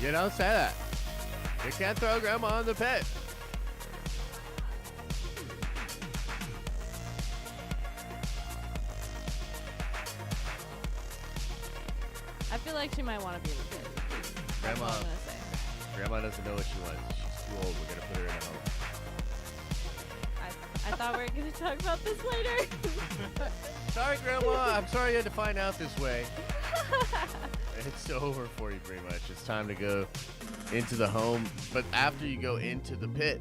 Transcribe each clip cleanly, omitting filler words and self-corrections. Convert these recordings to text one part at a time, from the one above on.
You don't say that. You can't throw grandma in the pit. I feel like she might want to be in the pit. That's all I'm gonna say. Grandma doesn't know what she wants. She's too old. We're gonna put her in a home. I thought we were gonna talk about this later. Sorry, Grandma. I'm sorry you had to find out this way. It's over for you, pretty much. It's time to go into the home. But after you go into the pit,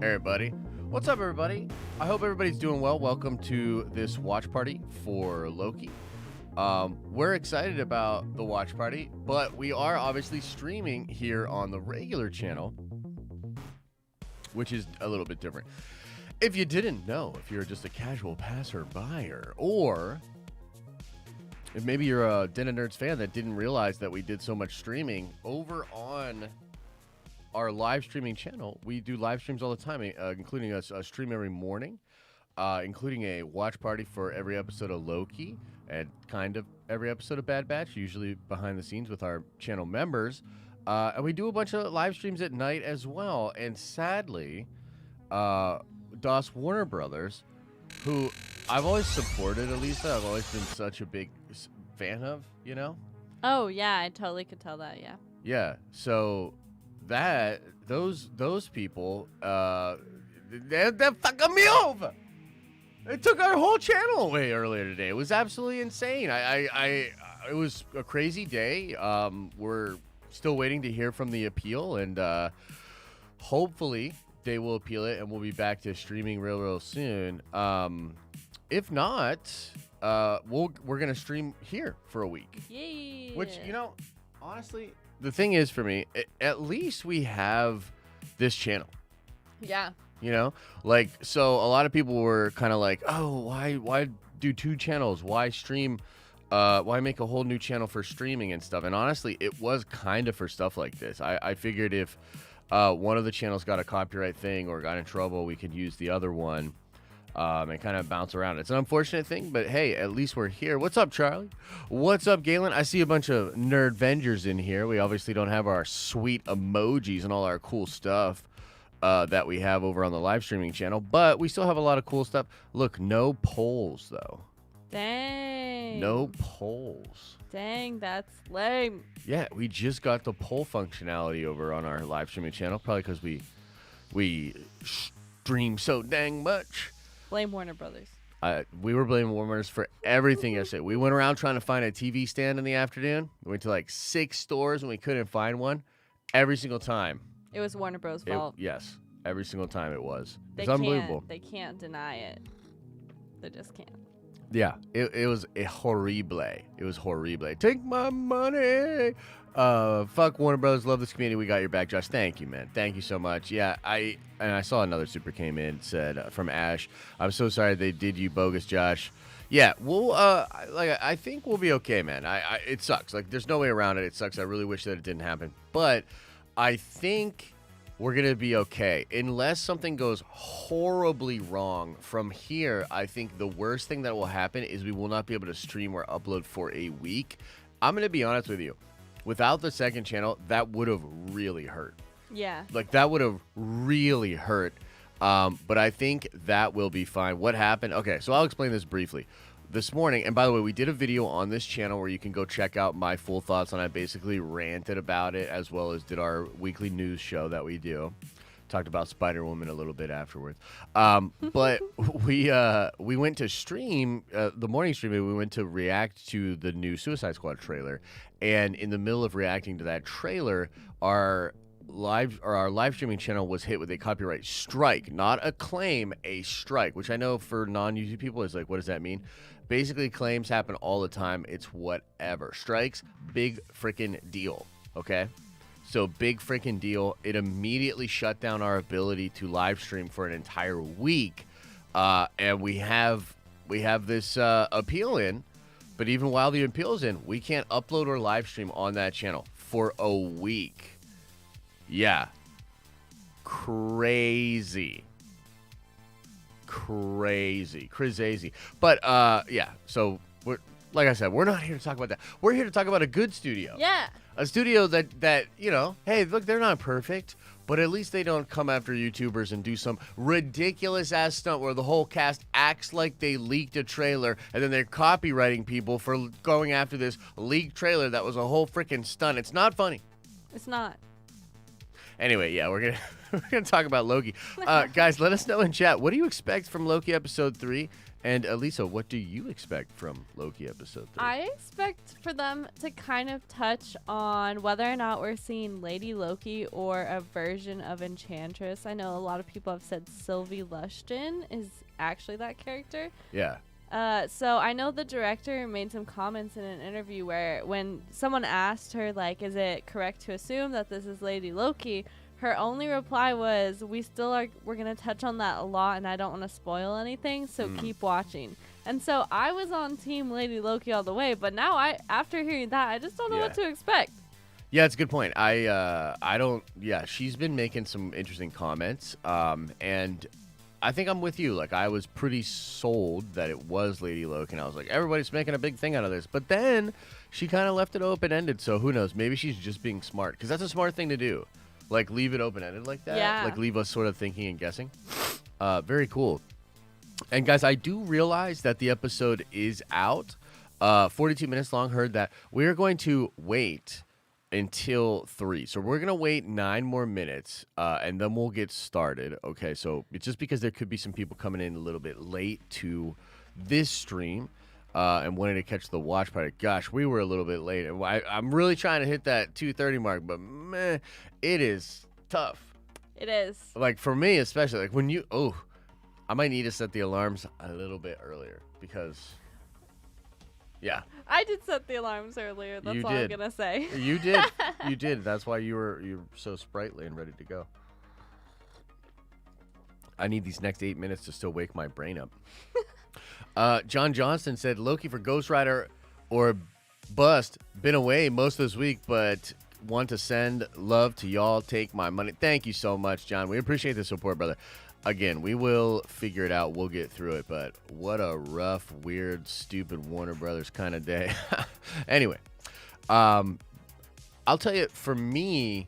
everybody. What's up, everybody? I hope everybody's doing well. Welcome to this watch party for Loki. We're excited about the watch party, but we are obviously streaming here on the regular channel, which is a little bit different. If you didn't know, if you're just a casual passerby, or if maybe you're a Den of Nerds fan that didn't realize that we did so much streaming over on our live streaming channel, we do live streams all the time, including a stream every morning, including a watch party for every episode of Loki and kind of every episode of Bad Batch, usually behind the scenes with our channel members. And we do a bunch of live streams at night as well. And sadly, DOS Warner Brothers, who I've always supported, Elisa. I've always been such a big fan of, you know? Oh, yeah, I totally could tell that, yeah. Yeah, so those people, they're fucking me over. They took our whole channel away earlier today. It was absolutely insane. It was a crazy day. We're still waiting to hear from the appeal, and hopefully they will appeal it, and we'll be back to streaming real soon. If not, we're gonna stream here for a week. Yay! Which, you know, honestly, the thing is for me, at least we have this channel. Yeah. You know, like, so a lot of people were kind of like, oh, why do two channels? Why stream? Why make a whole new channel for streaming and stuff? And honestly, it was kind of for stuff like this. I figured if one of the channels got a copyright thing or got in trouble, we could use the other one and kind of bounce around. It's an unfortunate thing, but hey, at least we're here. What's up, Charlie? What's up, Galen? I see a bunch of Nerd Vengers in here. We obviously don't have our sweet emojis and all our cool stuff that we have over on the live streaming channel, but we still have a lot of cool stuff. Look, no polls, though. Dang. No polls. Dang, that's lame. Yeah, we just got the poll functionality over on our live streaming channel, probably because we stream so dang much. Blame Warner Brothers. We were blaming Warner Brothers for everything yesterday. We went around trying to find a TV stand in the afternoon. We went to like 6 stores and we couldn't find one. Every single time. It was Warner Bros. fault. Yes, every single time it was. It's They unbelievable. They can't deny it. They just can't. Yeah, it was a horrible. It was horrible. Take my money. Fuck Warner Brothers. Love this community. We got your back, Josh. Thank you, man. Thank you so much. Yeah, I saw another super came in, said from Ash. I'm so sorry they did you bogus, Josh. Yeah, well, I think we'll be okay, man. It sucks. Like, there's no way around it. It sucks. I really wish that it didn't happen, but I think we're going to be okay. Unless something goes horribly wrong from here, I think the worst thing that will happen is we will not be able to stream or upload for a week. I'm going to be honest with you. Without the second channel, that would have really hurt. Yeah. Like, that would have really hurt. But I think that will be fine. What happened? Okay, so I'll explain this briefly. This morning, and by the way, we did a video on this channel where you can go check out my full thoughts on it. I basically ranted about it, as well as did our weekly news show that we do. Talked about Spider-Woman a little bit afterwards. But we went to stream, the morning stream, we went to react to the new Suicide Squad trailer. And in the middle of reacting to that trailer, our live streaming channel was hit with a copyright strike, not a claim, a strike, which I know for non-YouTube people is like, what does that mean? Basically, claims happen all the time. It's whatever. Strikes, big freaking deal, okay? So big freaking deal. It immediately shut down our ability to live stream for an entire week, and we have this appeal in. But even while the appeal's in, we can't upload or live stream on that channel for a week. Yeah. Crazy. But yeah, so like I said, we're not here to talk about that. We're here to talk about a good studio. Yeah. A studio that, you know, hey, look, they're not perfect, but at least they don't come after YouTubers and do some ridiculous ass stunt where the whole cast acts like they leaked a trailer, and then they're copywriting people for going after this leaked trailer that was a whole freaking stunt. It's not funny. It's not. Anyway, yeah, we're gonna talk about Loki. Guys, let us know in chat, what do you expect from Loki episode 3? And Elisa, what do you expect from Loki episode 3? I expect for them to kind of touch on whether or not we're seeing Lady Loki or a version of Enchantress. I know a lot of people have said Sylvie Lushton is actually that character. Yeah. So I know the director made some comments in an interview where when someone asked her, like, is it correct to assume that this is Lady Loki? Her only reply was, we're going to touch on that a lot, and I don't want to spoil anything, so keep watching. And so I was on Team Lady Loki all the way, but now after hearing that, I just don't know what to expect. Yeah, it's a good point. She's been making some interesting comments, and I think I'm with you. Like, I was pretty sold that it was Lady Loki, and I was like, everybody's making a big thing out of this. But then she kind of left it open-ended, so who knows? Maybe she's just being smart, because that's a smart thing to do. Like, leave it open-ended like that. Yeah. Like, leave us sort of thinking and guessing. Very cool. And, guys, I do realize that the episode is out. 42 minutes long. Heard that. We're going to wait until 3. So we're going to wait 9 more minutes, and then we'll get started. Okay, so it's just because there could be some people coming in a little bit late to this stream. And wanted to catch the watch party. Gosh, we were a little bit late. I'm really trying to hit that 2:30 mark, but man, it is tough. It is. Like, for me especially, like when I might need to set the alarms a little bit earlier because, yeah. I did set the alarms earlier. That's all I'm gonna say. You did. You did. That's why you're so sprightly and ready to go. I need these next 8 minutes to still wake my brain up. John Johnston said, Loki for Ghost Rider or bust. Been away most of this week, but want to send love to y'all. Take my money. Thank you so much, John. We appreciate the support, brother. Again, we will figure it out. We'll get through it, but what a rough, weird, stupid Warner Brothers kind of day. Anyway, I'll tell you, for me,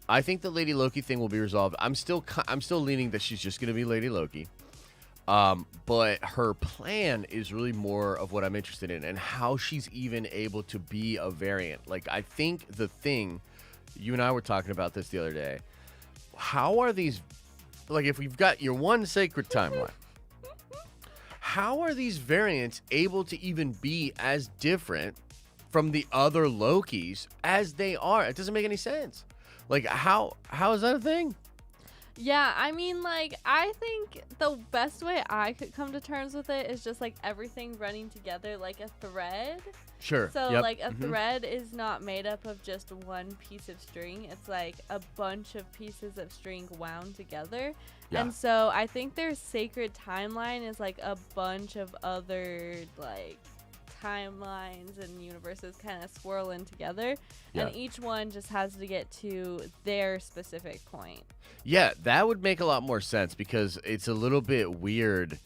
I think the Lady Loki thing will be resolved. I'm still leaning that she's just going to be Lady Loki. But her plan is really more of what I'm interested in and how she's even able to be a variant. Like, I think the thing, you and I were talking about this the other day. How are these, like, if we've got your one sacred timeline, how are these variants able to even be as different from the other Lokis as they are? It doesn't make any sense. Like, how is that a thing? Yeah, I mean, like, I think the best way I could come to terms with it is just, like, everything running together like a thread. Sure. So, like, a thread is not made up of just one piece of string. It's, like, a bunch of pieces of string wound together. Yeah. And so I think their sacred timeline is, like, a bunch of other, like, timelines and universes kind of swirling together. Yeah. And each one just has to get to their specific point. Yeah, that would make a lot more sense because it's a little bit weird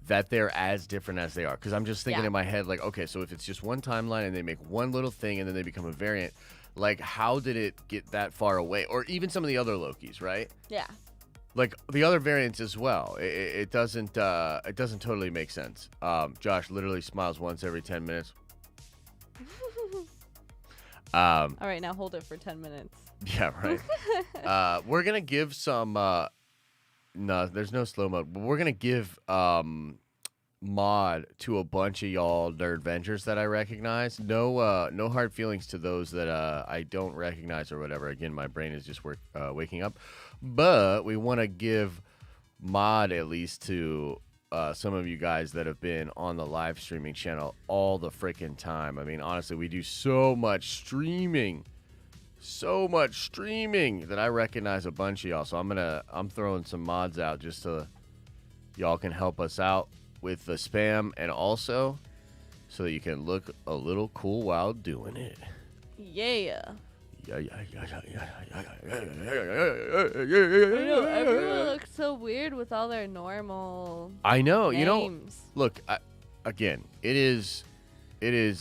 that they're as different as they are. Because I'm just thinking in my head, like, okay, so if it's just one timeline and they make one little thing and then they become a variant, like, how did it get that far away? Or even some of the other Lokis, right? Yeah. Like the other variants as well. It doesn't totally make sense. Josh literally smiles once every 10 minutes. All right, now hold it for 10 minutes. Yeah, right. We're gonna give some. No, there's no slow mode. But we're gonna give mod to a bunch of y'all Nerdventures that I recognize. No hard feelings to those that I don't recognize or whatever. Again, my brain is just waking up. But we want to give mod at least to some of you guys that have been on the live streaming channel all the freaking time. I mean, honestly, we do so much streaming that I recognize a bunch of y'all. So I'm throwing some mods out just so y'all can help us out with the spam, and also so that you can look a little cool while doing it. Yeah. Yeah. Everyone looks so weird with all their normal I know. names. You know, look, again, it is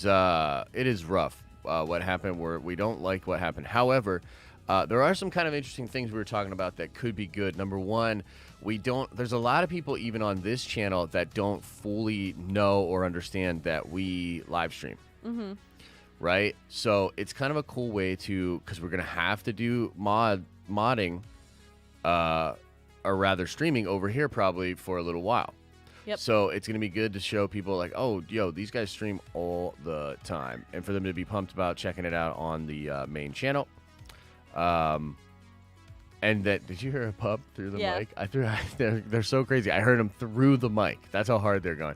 rough what happened. We don't like what happened. However, there are some kind of interesting things we were talking about that could be good. Number one, there's a lot of people even on this channel that don't fully know or understand that we live stream. Mm-hmm. Right? So it's kind of a cool way because we're going to have to do modding, or rather streaming over here probably for a little while. Yep. So it's going to be good to show people like, oh, yo, these guys stream all the time. And for them to be pumped about checking it out on the main channel. And did you hear a pup through the mic? They're so crazy. I heard them through the mic. That's how hard they're going.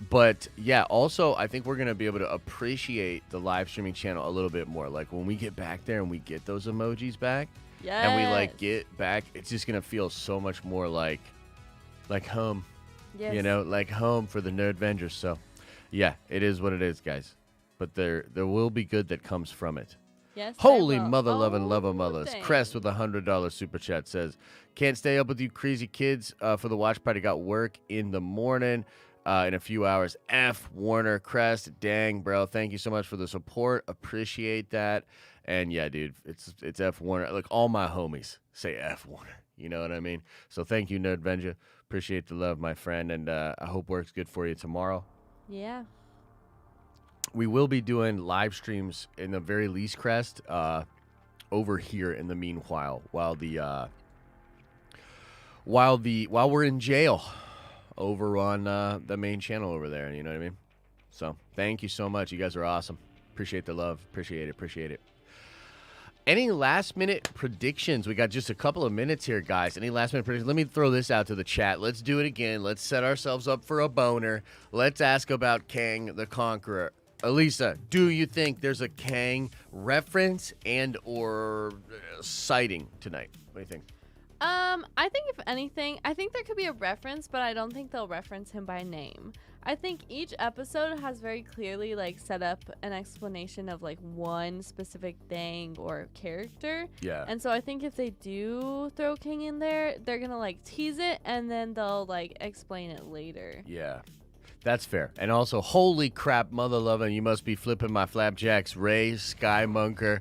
But yeah, also I think we're gonna be able to appreciate the live streaming channel a little bit more. Like when we get back there and we get those emojis back, and we like get back, it's just gonna feel so much more like home. Yes. You know, like home for the Nerdvengers. So yeah, it is what it is, guys. But there will be good that comes from it. Yes. Holy mother loving love of mothers. Thanks. Crest with $100 super chat says, can't stay up with you crazy kids for the watch party. Got work in the morning. In a few hours. F Warner Crest. Dang, bro. Thank you so much for the support. Appreciate that. And yeah, dude, it's F Warner. Like all my homies say F Warner. You know what I mean? So thank you, Nerdventure. Appreciate the love, my friend. And I hope work's good for you tomorrow. Yeah. We will be doing live streams in the very least, Crest, over here in the meanwhile, while we're in jail. Over on the main channel over there, you know what I mean? So thank you so much. You guys are awesome. Appreciate the love. Appreciate it. Any last minute predictions? We got just a couple of minutes here, guys. Any last minute predictions? Let me throw this out to the chat. Let's do it again. Let's set ourselves up for a boner. Let's ask about Kang the Conqueror. Elisa, do you think there's a Kang reference and or sighting tonight? What do you think? I think if anything, I think there could be a reference, but I don't think they'll reference him by name. I think each episode has very clearly like set up an explanation of like one specific thing or character. Yeah. And so I think if they do throw King in there, they're gonna like tease it and then they'll like explain it later. Yeah. That's fair. And also, holy crap, mother loving, you must be flipping my flapjacks. Ray Skymunker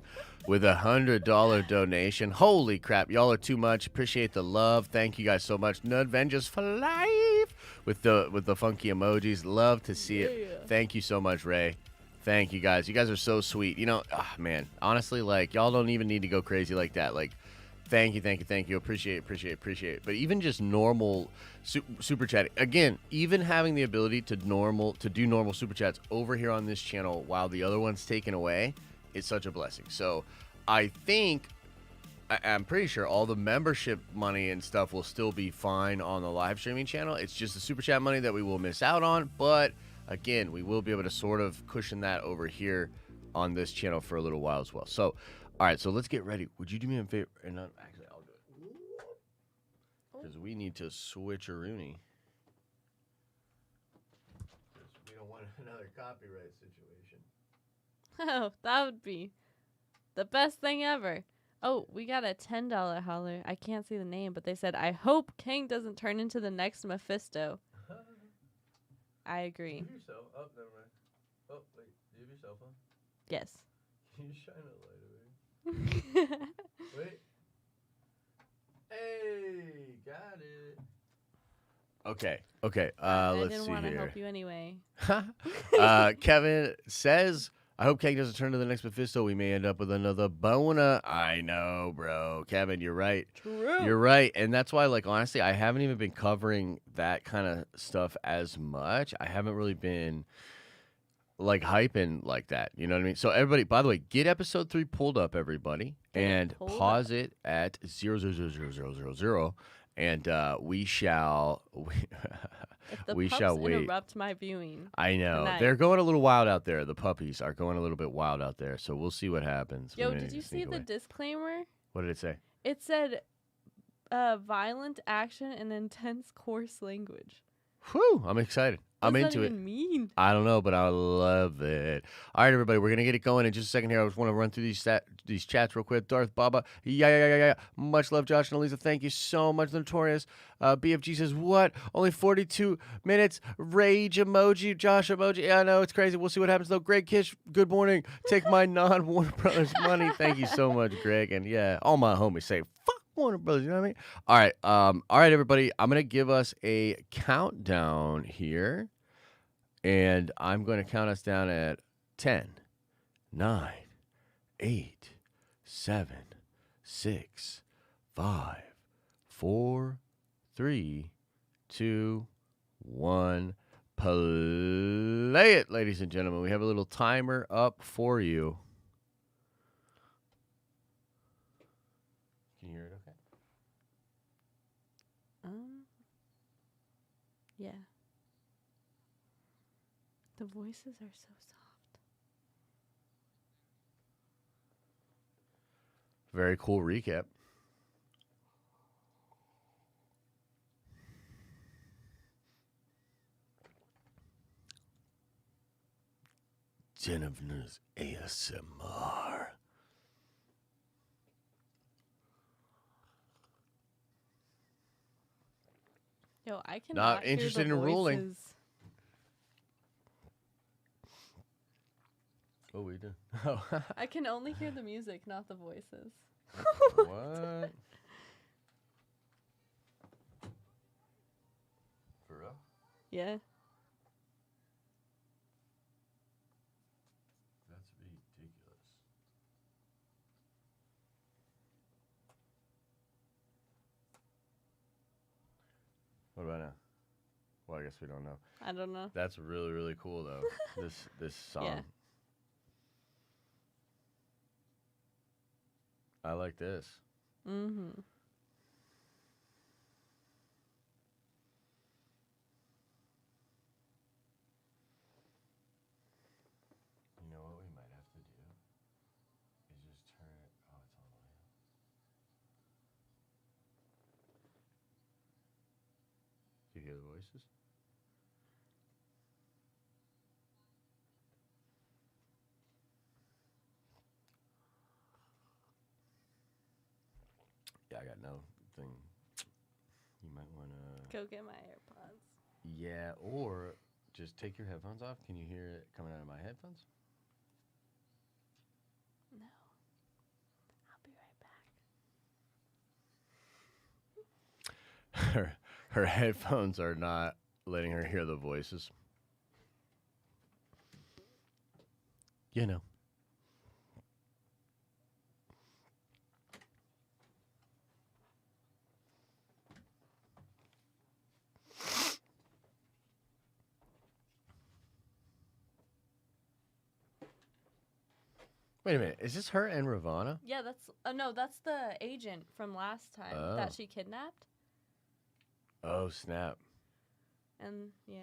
with $100 donation. Holy crap, y'all are too much. Appreciate the love. Thank you guys so much. Nerdvengers for life with the funky emojis. Love to see it. Yeah. Thank you so much, Ray. Thank you guys. You guys are so sweet. You know, man, honestly, like y'all don't even need to go crazy like that. Like, thank you. Appreciate it. But even just normal super chat. Again, even having the ability to do normal super chats over here on this channel while the other one's taken away is such a blessing. So I think, I'm pretty sure all the membership money and stuff will still be fine on the live streaming channel. It's just the super chat money that we will miss out on. But again, we will be able to sort of cushion that over here on this channel for a little while as well. So, all right, so let's get ready. Would you do me a favor? And actually, I'll do it. Because we need to switch a Rooney. We don't want another copyright situation. Oh, that would be the best thing ever. Oh, we got a $10 holler. I can't see the name, but they said, I hope Kang doesn't turn into the next Mephisto. I agree. Give yourself. Oh, never mind. Oh, wait. Do you have your cell phone? Yes. Can you shine a light away? Wait. Hey, got it. Okay. I Let's didn't see want to here. help you anyway. Kevin says, I hope Kang doesn't turn to the next Mephisto. We may end up with another Bona. I know, bro. Kevin, you're right. True. You're right. And that's why, like, honestly, I haven't even been covering that kind of stuff as much. I haven't really been, like, hyping like that. You know what I mean? So, everybody, by the way, get episode 3 pulled up, everybody, and pause it at 00000. And we shall If the we pups shall wait. interrupt my viewing. I know. tonight. They're going a little wild out there. The puppies are going a little bit wild out there. So we'll see what happens. Yo, did you see the disclaimer? What did it say? It said violent action and intense coarse language. Whew, I'm excited. I'm into What it. does that even mean? I don't know, but I love it. All right, everybody, we're going to get it going in just a second here. I just want to run through these chats real quick. Darth Baba, yeah. Much love, Josh and Elisa. Thank you so much. The Notorious BFG says, what? Only 42 minutes. Rage emoji, Josh emoji. Yeah, I know, it's crazy. We'll see what happens, though. Greg Kish, good morning. Take my non-Warner Brothers money. Thank you so much, Greg. And, yeah, all my homies say, fuck Warner Brothers, you know what I mean? All right, everybody. I'm going to give us a countdown here. And I'm going to count us down at 10, 9, 8, 7, 6, 5, 4, 3, 2, 1. Play it, ladies and gentlemen. We have a little timer up for you. Can you hear it okay? Yeah. The voices are so soft. Very cool recap. Jennifer's ASMR. Yo, I cannot Not hear interested the in ruling. voices. What we do? Oh. I can only hear the music, not the voices. What? For real? Yeah. That's ridiculous. What about now? Well, I guess we don't know. I don't know. That's really, really cool, though. this song. Yeah. I like this. Mm-hmm. You know what we might have to do? Is just turn it. Oh, it's all the way up. Do you hear the voices? Yeah, I got no thing. You might want to... Go get my AirPods. Yeah, or just take your headphones off. Can you hear it coming out of my headphones? No. I'll be right back. Her headphones are not letting her hear the voices. You know. Wait a minute. Is this her and Ravana? Yeah, that's no, that's the agent from last time that she kidnapped. Oh, snap. And yeah.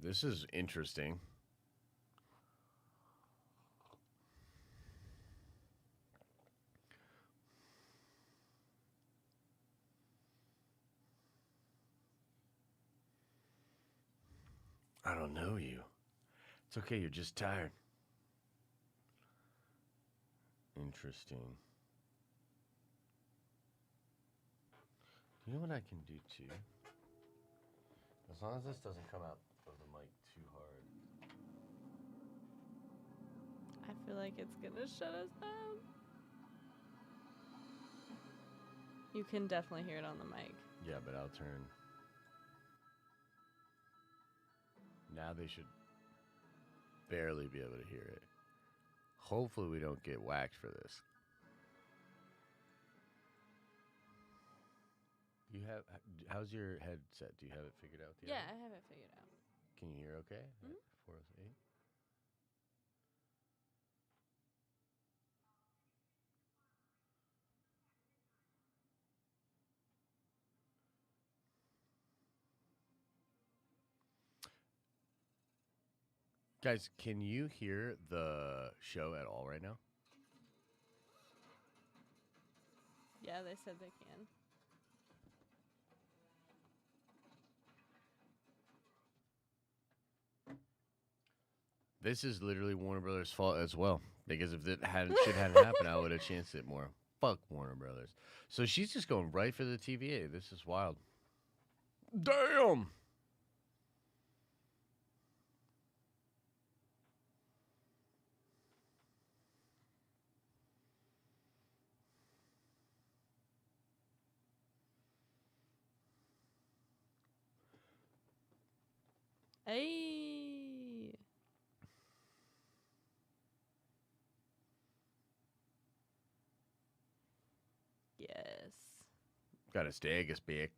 This is interesting. I don't know you. It's okay, you're just tired. Interesting. You know what I can do too? As long as this doesn't come out of the mic too hard. I feel like it's gonna shut us down. You can definitely hear it on the mic. Yeah, but I'll turn. Now they should barely be able to hear it. Hopefully we don't get whacked for this. You have, how's your headset? Do you have it figured out? Yeah, I have it figured out. Can you hear okay? Mm-hmm. 408? Guys, can you hear the show at all right now? Yeah, they said they can. This is literally Warner Brothers' fault as well. Because if that shit hadn't happened, I would have chanced it more. Fuck Warner Brothers. So she's just going right for the TVA. This is wild. Damn! Hey. Yes. Got his daggers back.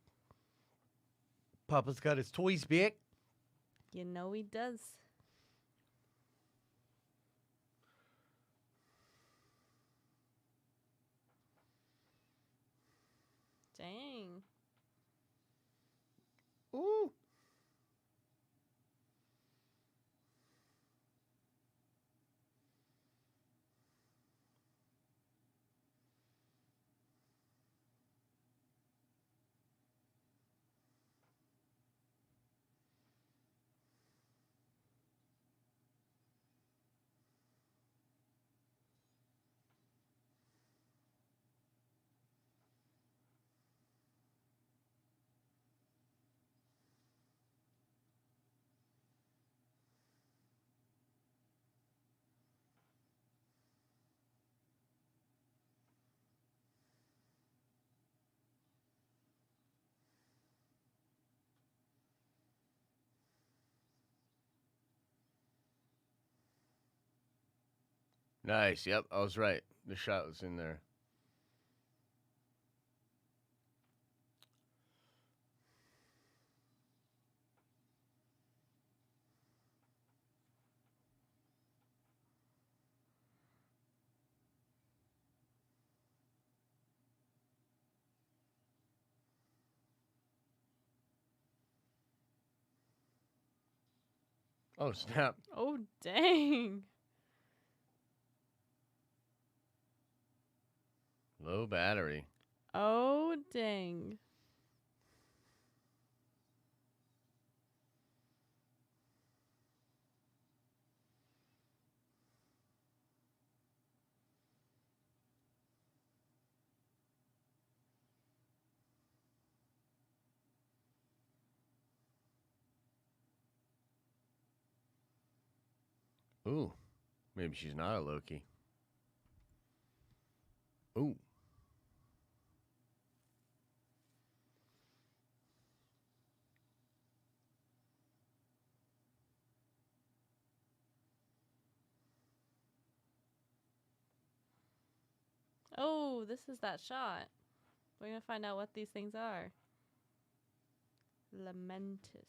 Papa's got his toys back. You know he does. Dang. Ooh. Nice. Yep, I was right. The shot was in there. Oh, snap. Oh, dang. Low battery. Oh, dang. Ooh. Maybe she's not a Loki. Ooh. Oh, this is that shot. We're going to find out what these things are. Lamentus.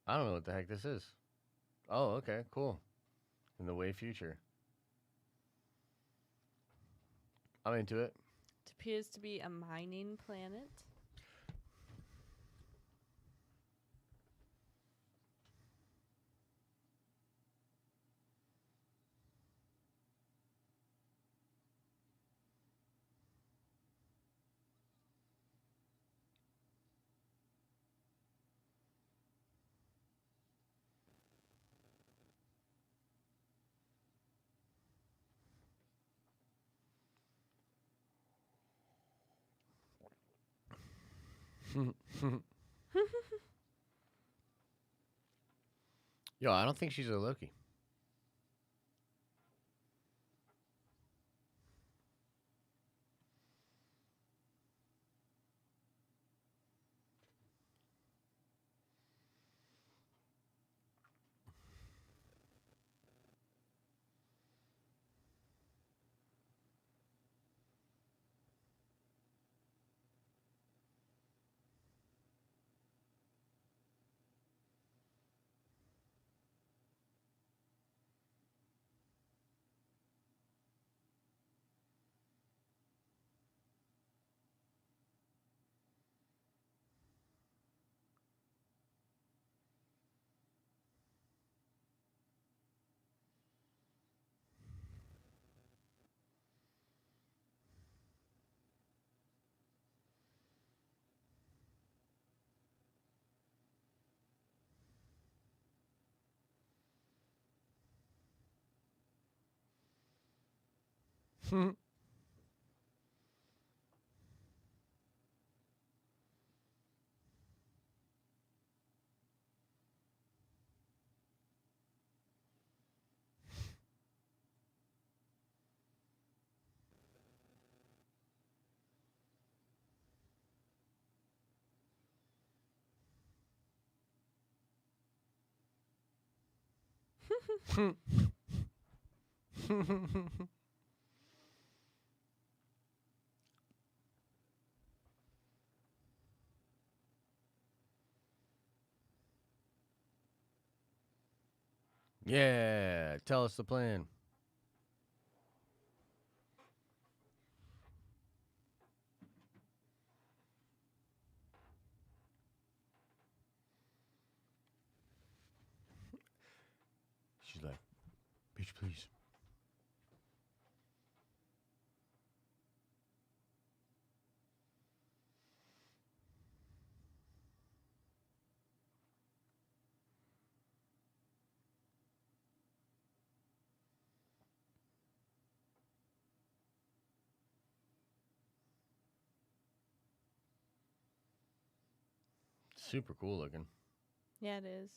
I don't know what the heck this is. Oh, okay, cool. In the way future. I'm into it. It appears to be a mining planet. Yo, I don't think she's a Loki. Yeah, tell us the plan. She's like, bitch, please. Super cool looking. Yeah, it is.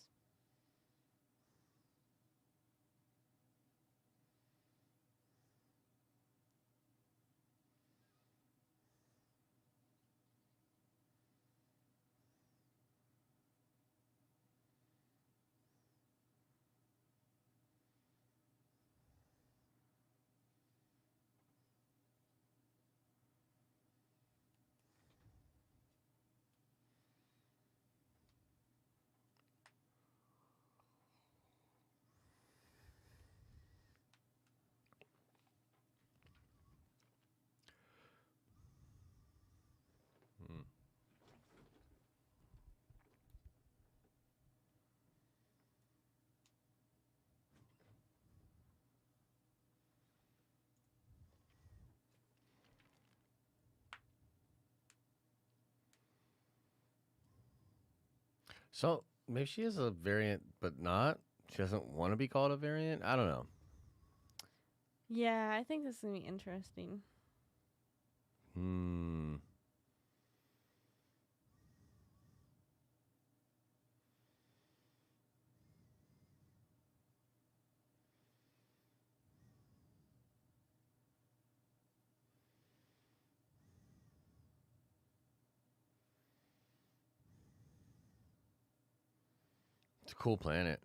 Mm. So maybe she is a variant, but not. She doesn't want to be called a variant. I don't know. Yeah, I think this is gonna be interesting. Hmm. It's a cool planet.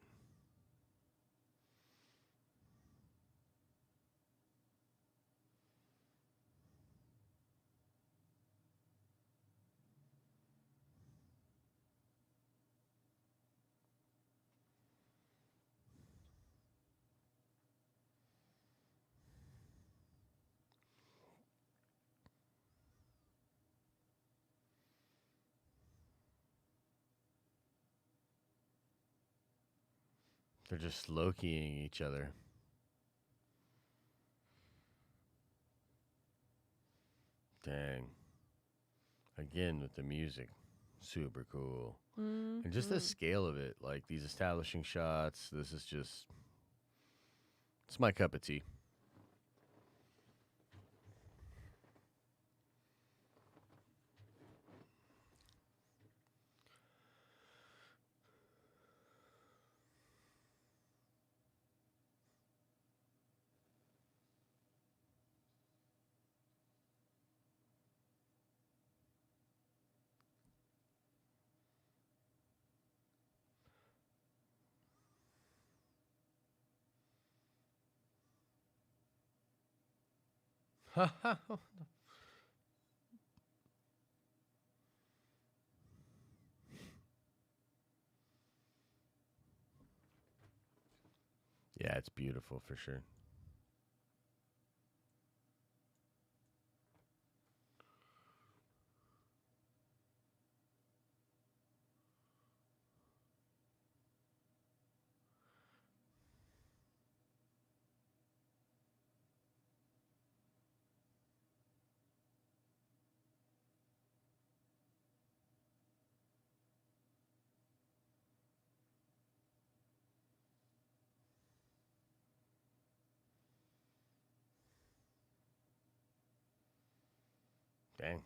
They're just Lokiing each other. Dang. Again with the music. Super cool. Mm-hmm. And just the scale of it, like these establishing shots, this is just. It's my cup of tea. Yeah, it's beautiful for sure. Dang.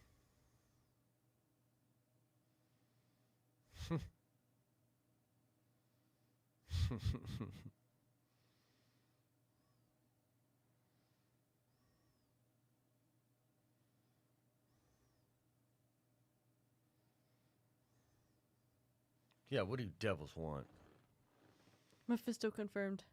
Yeah, what do you devils want? Mephisto confirmed.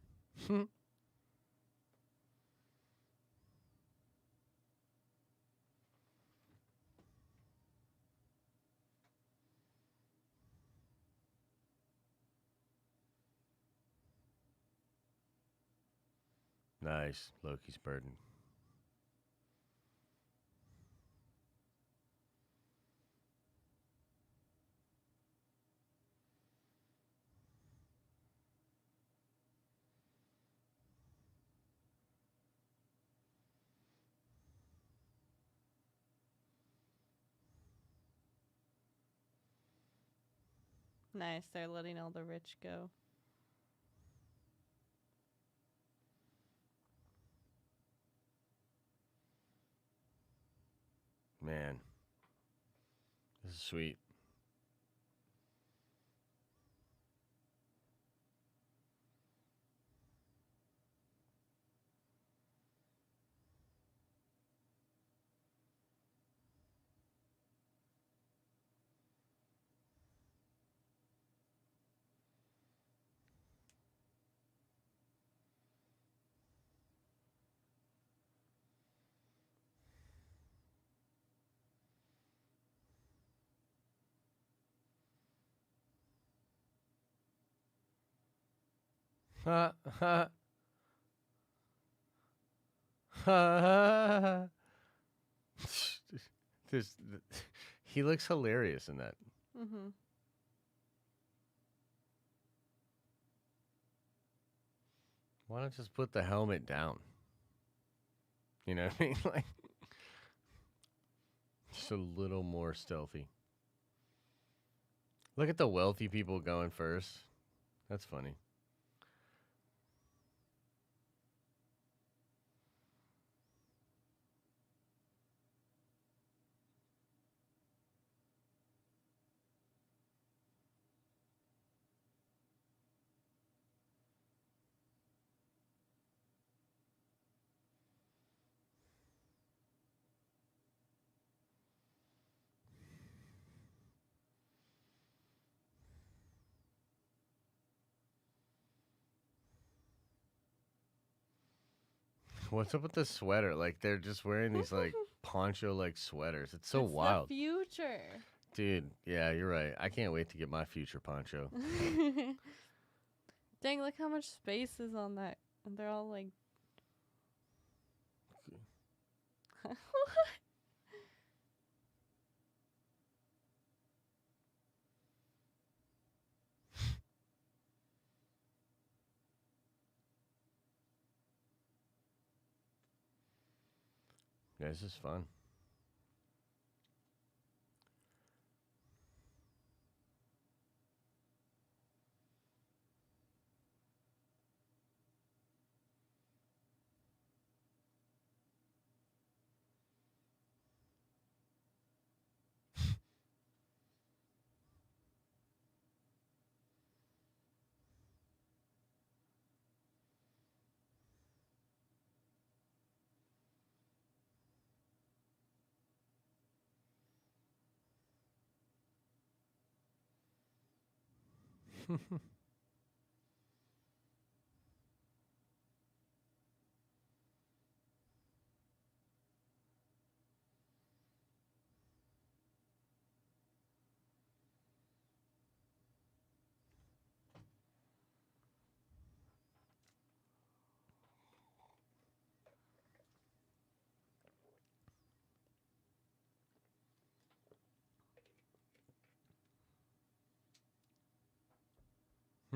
Nice. Loki's burden. Nice. They're letting all the rich go. Man. This is sweet. Ha ha. Ha. This, he looks hilarious in that. Mm-hmm. Why not just put the helmet down? You know what I mean? Like, just a little more stealthy. Look at the wealthy people going first. That's funny. What's up with the sweater? Like, they're just wearing these, like, poncho like sweaters. It's so wild. The future. Dude, yeah, you're right. I can't wait to get my future poncho. Dang, look how much space is on that. And they're all like. What? Yeah, this is fun.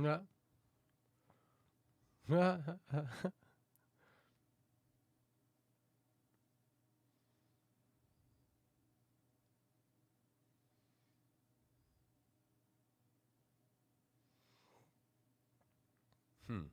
Yeah. Hmm.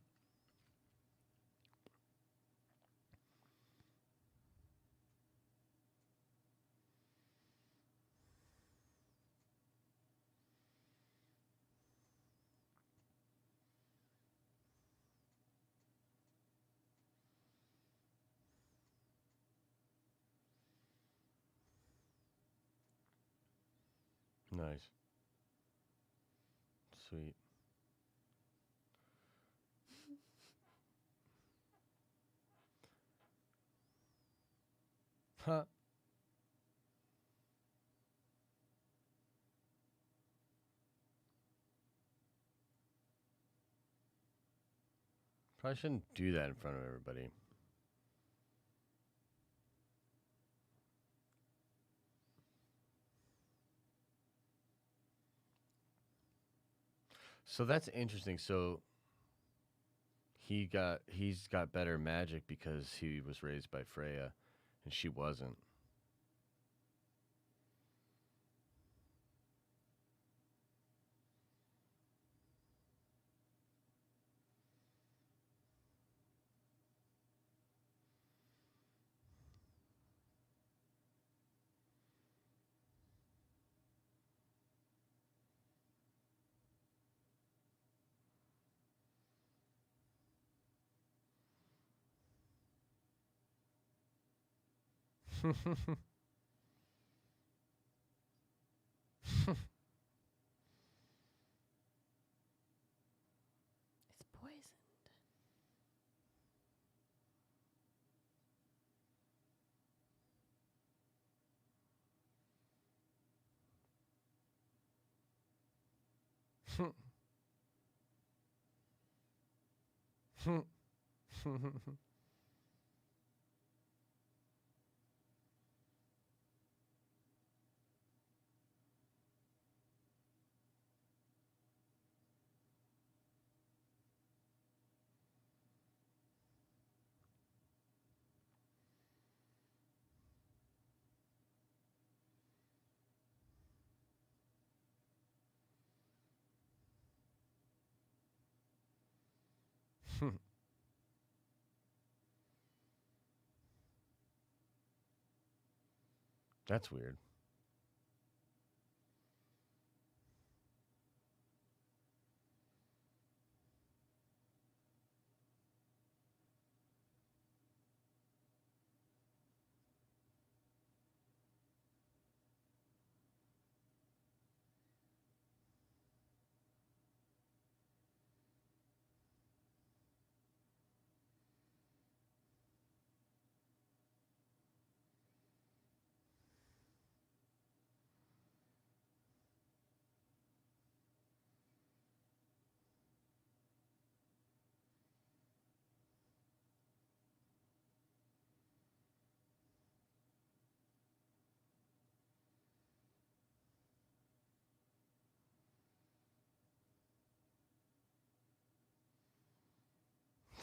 Nice. Sweet. Huh. Probably shouldn't do that in front of everybody. So that's interesting. So he's got better magic because he was raised by Freya and she wasn't. It's poisoned. That's weird.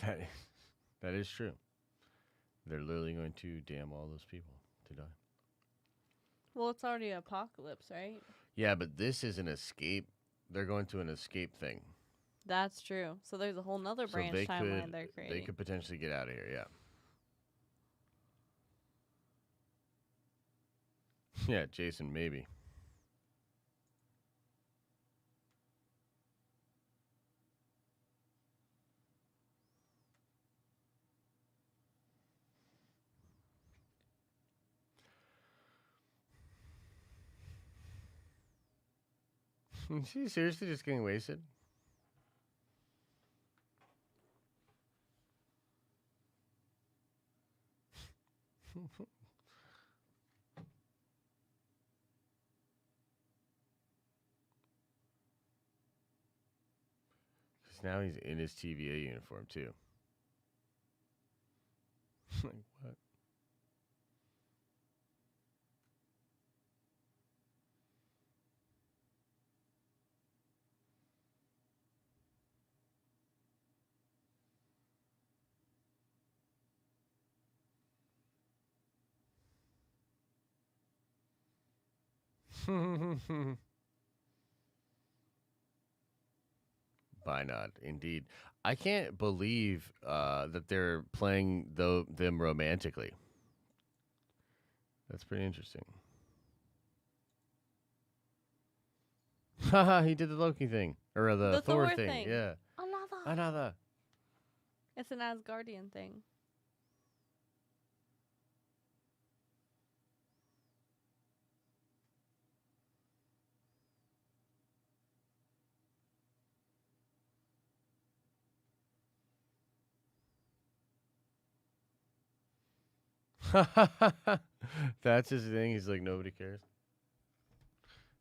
That that is true. They're literally going to damn all those people to die. Well, it's already apocalypse, right? Yeah, but this is an escape. They're going to an escape thing. That's true. So there's a whole nother So branch they timeline could they're they creating. could potentially get out of here. Yeah. Yeah, Jason, maybe. Is he seriously just getting wasted? Because now he's in his TVA uniform too. Like what? Why not? Indeed. I can't believe that they're playing them romantically. That's pretty interesting. Haha, he did the Loki thing. Or the Thor thing. Yeah. Another. It's an Asgardian thing. That's his thing. He's like, nobody cares.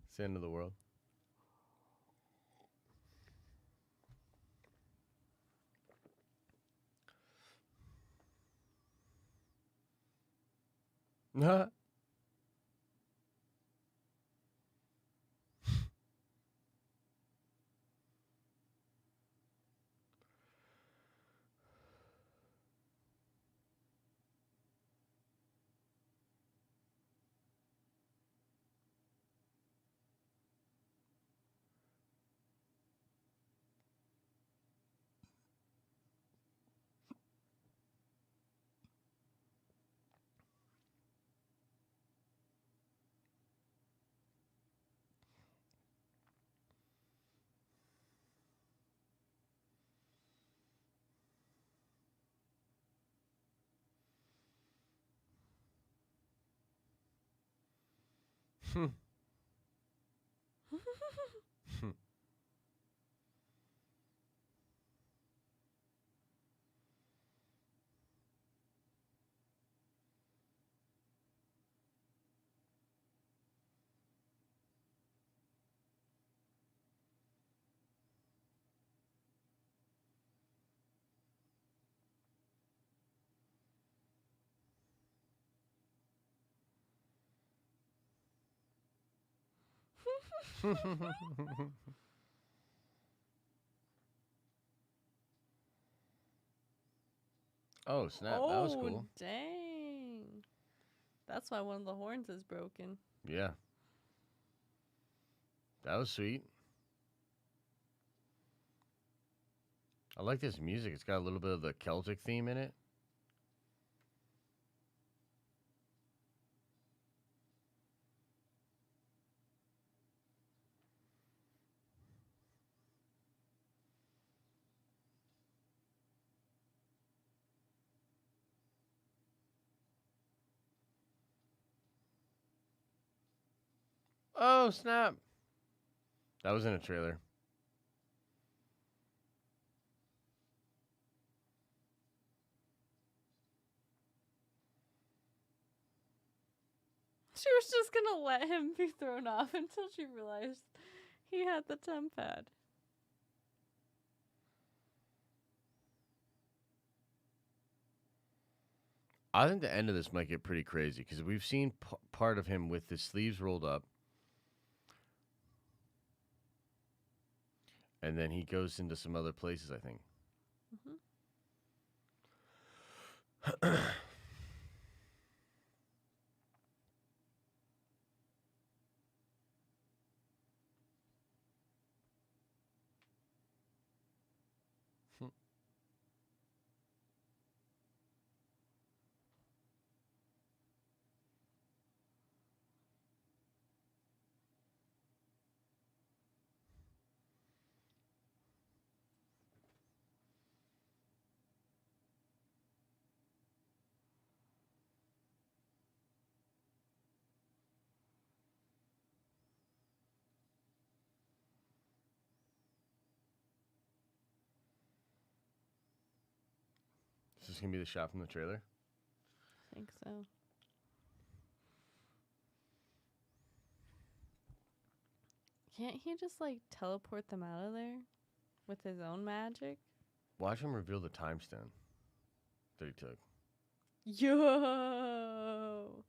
It's the end of the world. Oh, snap. That was cool. Dang. That's why one of the horns is broken. Yeah. That was sweet. I like this music. It's got a little bit of the Celtic theme in it. Oh, snap. That was in a trailer. She was just gonna let him be thrown off until she realized he had the temp pad. I think the end of this might get pretty crazy because we've seen part of him with his sleeves rolled up. And then he goes into some other places, I think. Mm-hmm. Is this going to be the shot from the trailer? I think so. Can't he just, like, teleport them out of there with his own magic? Watch him reveal the time stone that he took. Yo!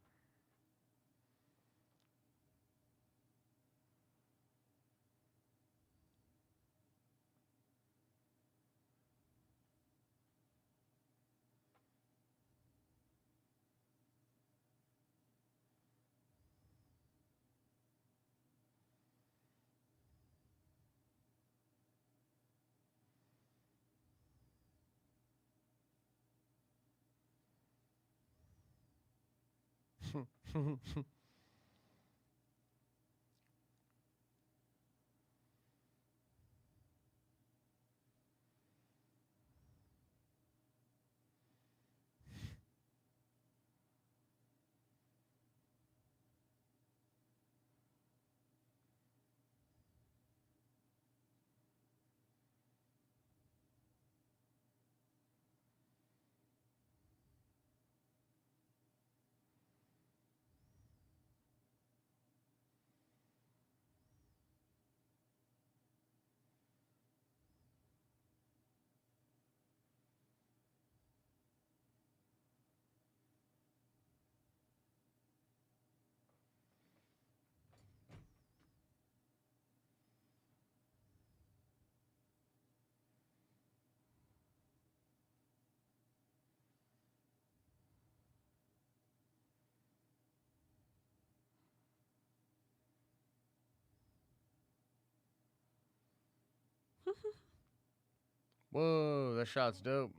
Whoa, that shot's dope.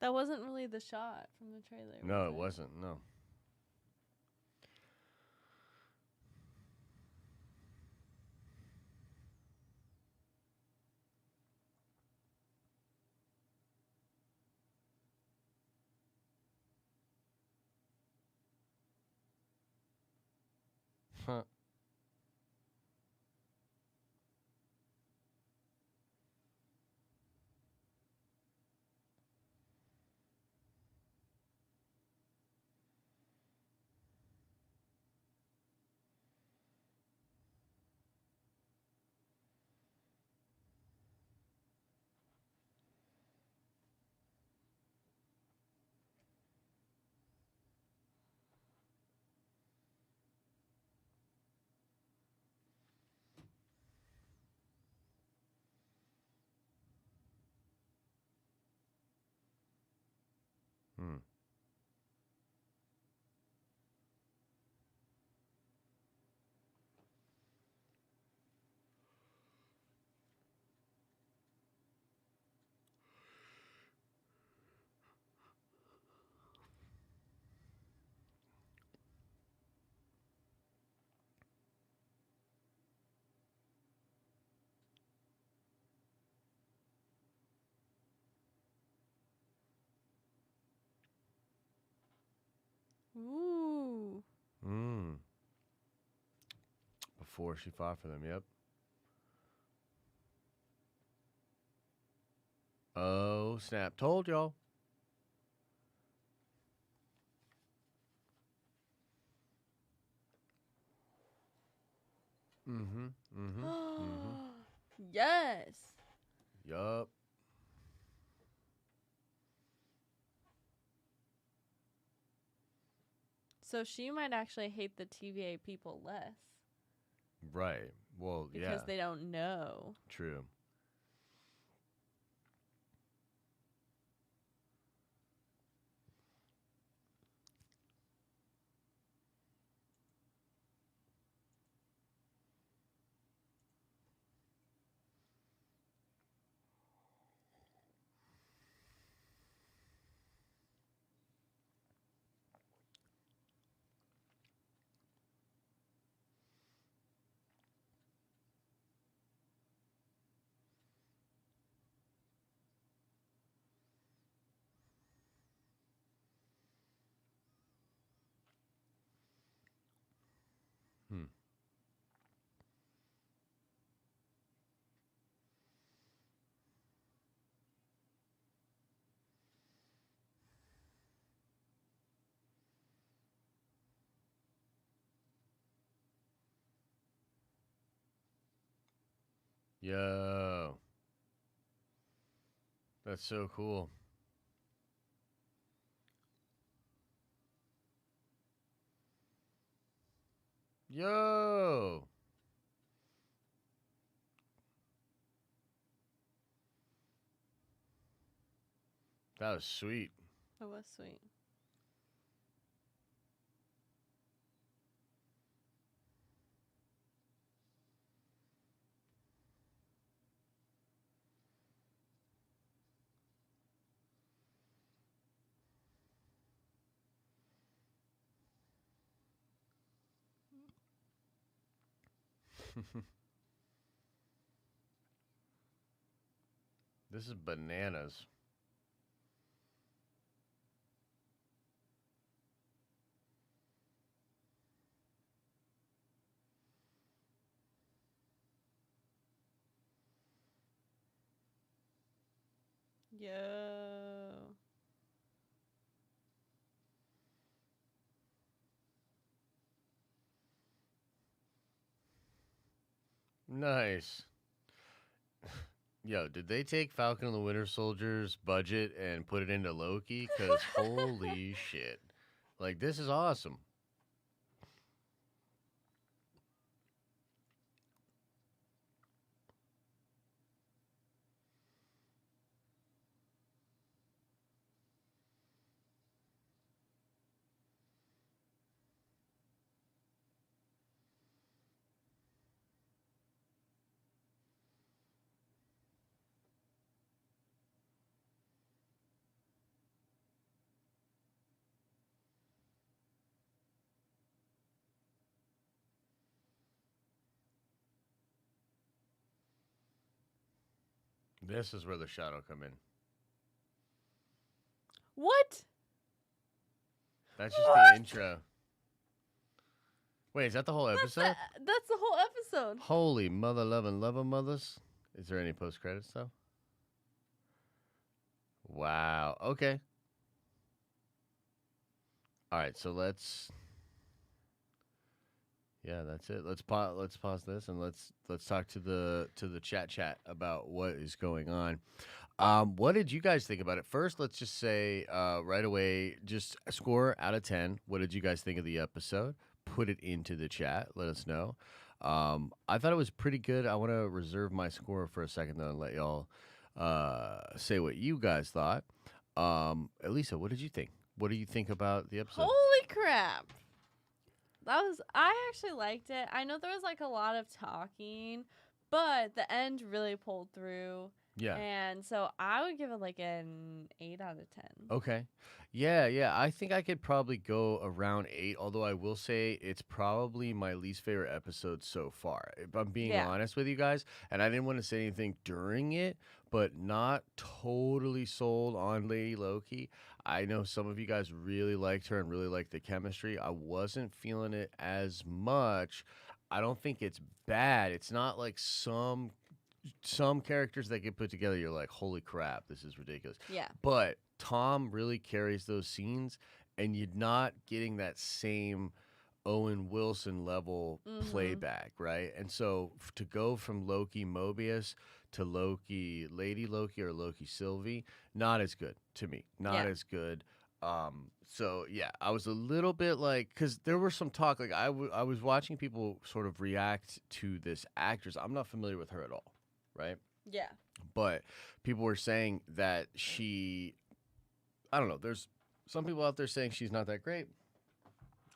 That wasn't really the shot from the trailer. No, was it wasn't. No. Huh. Hmm. Ooh. Hmm. Before she fought for them, yep. Oh, snap. Told y'all. Mm-hmm. Mm-hmm. Mm-hmm. Yes. Yup. So she might actually hate the TVA people less. Right. Well, yeah. Because they don't know. True. Hmm. Yo. That's so cool. Yo. That was sweet. That was sweet. This is bananas. Yo. Nice. Yo, did they take Falcon and the Winter Soldier's budget and put it into Loki? Because holy shit. Like, this is awesome. This is where the shadow come in. What? That's just the intro. Wait, is that the whole episode? That's the whole episode. Holy mother loving lover mothers. Is there any post credits though? Wow. Okay. All right, so let's. Yeah, that's it. Let's pause this and let's talk to the chat about what is going on. What did you guys think about it? First, let's just say right away, just a score out of 10. What did you guys think of the episode? Put it into the chat. Let us know. I thought it was pretty good. I want to reserve my score for a second though and let y'all say what you guys thought. Elisa, what did you think? What do you think about the episode? Holy crap. I actually liked it. I know there was like a lot of talking, but the end really pulled through. Yeah. And so I would give it like an 8 out of 10. Okay. Yeah. I think I could probably go around 8, although I will say it's probably my least favorite episode so far. If I'm being honest with you guys, and I didn't want to say anything during it, but not totally sold on Lady Loki. I know some of you guys really liked her and really liked the chemistry. I wasn't feeling it as much. I don't think it's bad. It's not like some characters that get put together, you're like, holy crap, this is ridiculous. Yeah. But Tom really carries those scenes, and you're not getting that same Owen Wilson level playback, right? And so to go from Loki Mobius to Loki Lady Loki or Loki Sylvie, not as good to me. Not as good. So yeah, I was a little bit like, because there was some talk, like I was watching people sort of react to this actress. I'm not familiar with her at all, right? Yeah. But people were saying that I don't know, there's some people out there saying she's not that great.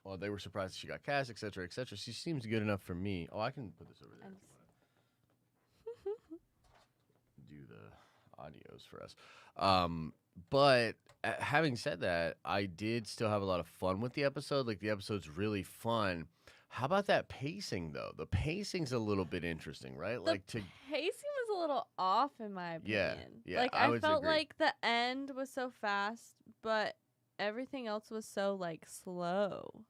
Well, they were surprised she got cast, et cetera, et cetera. She seems good enough for me. Oh, I can put this over there. Do the audios for us. But having said that, I did still have a lot of fun with the episode. Like, the episode's really fun. How about that pacing, though? The pacing's a little bit interesting, right? The pacing was a little off, in my opinion. Yeah. Like, I felt like the end was so fast, but everything else was so, like, slow.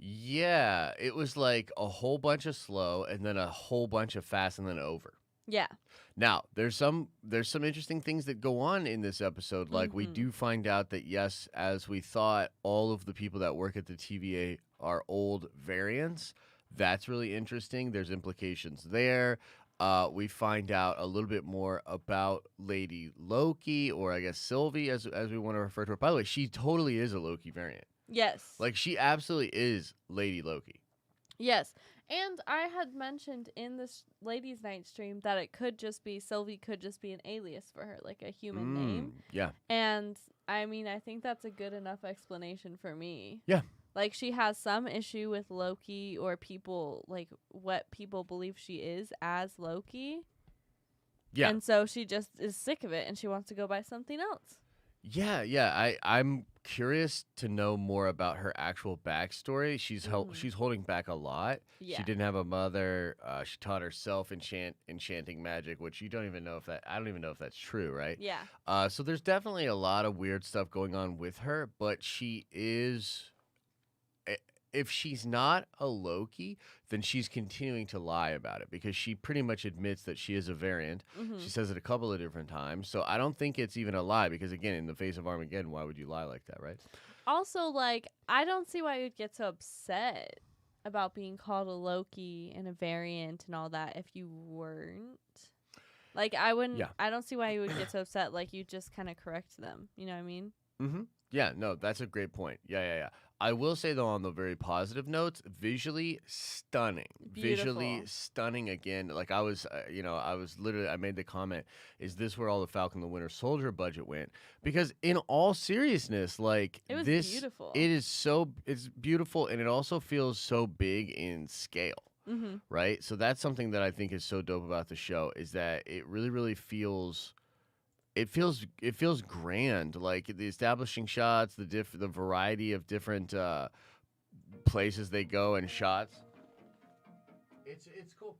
Yeah, it was like a whole bunch of slow and then a whole bunch of fast and then over. Yeah. Now, there's some interesting things that go on in this episode. Like, we do find out that, yes, as we thought, all of the people that work at the TVA are old variants. That's really interesting. There's implications there. We find out a little bit more about Lady Loki, or I guess Sylvie, as we want to refer to her. By the way, she totally is a Loki variant. Yes. Like, she absolutely is Lady Loki. Yes. And I had mentioned in this Ladies' Night stream that Sylvie could just be an alias for her, like a human name. Yeah. And, I mean, I think that's a good enough explanation for me. Yeah. Like, she has some issue with Loki, or people, like, what people believe she is as Loki. Yeah. And so she just is sick of it and she wants to go by something else. Yeah. I'm curious to know more about her actual backstory. She's holding back a lot. She Yeah. didn't have a mother. She taught herself enchanting magic, which I don't even know if that's true, right? Yeah. So there's definitely a lot of weird stuff going on with her, but she is. i- If she's not a Loki, then she's continuing to lie about it because she pretty much admits that she is a variant. Hmm. She says it a couple of different times. So I don't think it's even a lie because, again, in the face of Armageddon, why would you lie like that, right? Also, like, I don't see why you'd get so upset about being called a Loki and a variant and all that if you weren't. Like, I wouldn't. Yeah. I don't see why you would get so upset. Like, you just kind of correct them. You know what I mean? Mm-hmm. Yeah, no, that's a great point. Yeah. I will say, though, on the very positive notes, visually stunning. Visually Beautiful. stunning again. Like, I made the comment, is this where all the Falcon the Winter Soldier budget went? Because in all seriousness, like, It was this, beautiful. it's beautiful, and it also feels so big in scale. Mm-hmm. Right? So that's something that I think is so dope about the show is that it really feels grand, like the establishing shots, the variety of different places they go and shots. It's cool.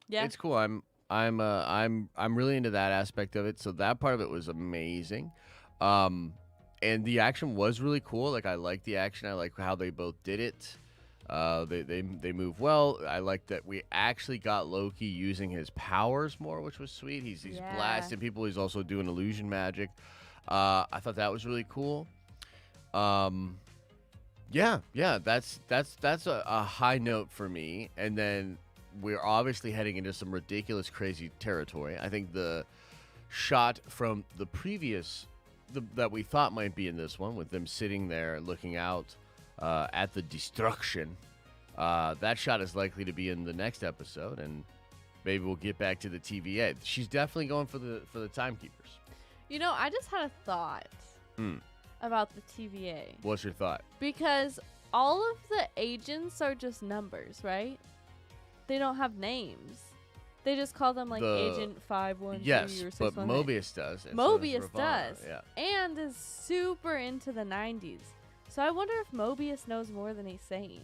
Yeah. It's cool. I'm really into that aspect of it. So that part of it was amazing. And the action was really cool. Like I like the action. I like how they both did it. They move well. I like that we actually got Loki using his powers more, which was sweet. He's Yeah. blasting people. He's also doing illusion magic. I thought that was really cool. Yeah. That's a high note for me. And then we're obviously heading into some ridiculous, crazy territory. I think the shot from the previous that we thought might be in this one, with them sitting there looking out at the destruction. That shot is likely to be in the next episode, and maybe we'll get back to the TVA. She's definitely going for the timekeepers. You know, I just had a thought about the TVA. What's your thought? Because all of the agents are just numbers, right? They don't have names. They just call them like Agent 513 Yes, or but 618. Mobius does. and so Mobius Ravonna, does. Yeah. And is super into the 90s. So I wonder if Mobius knows more than he's saying.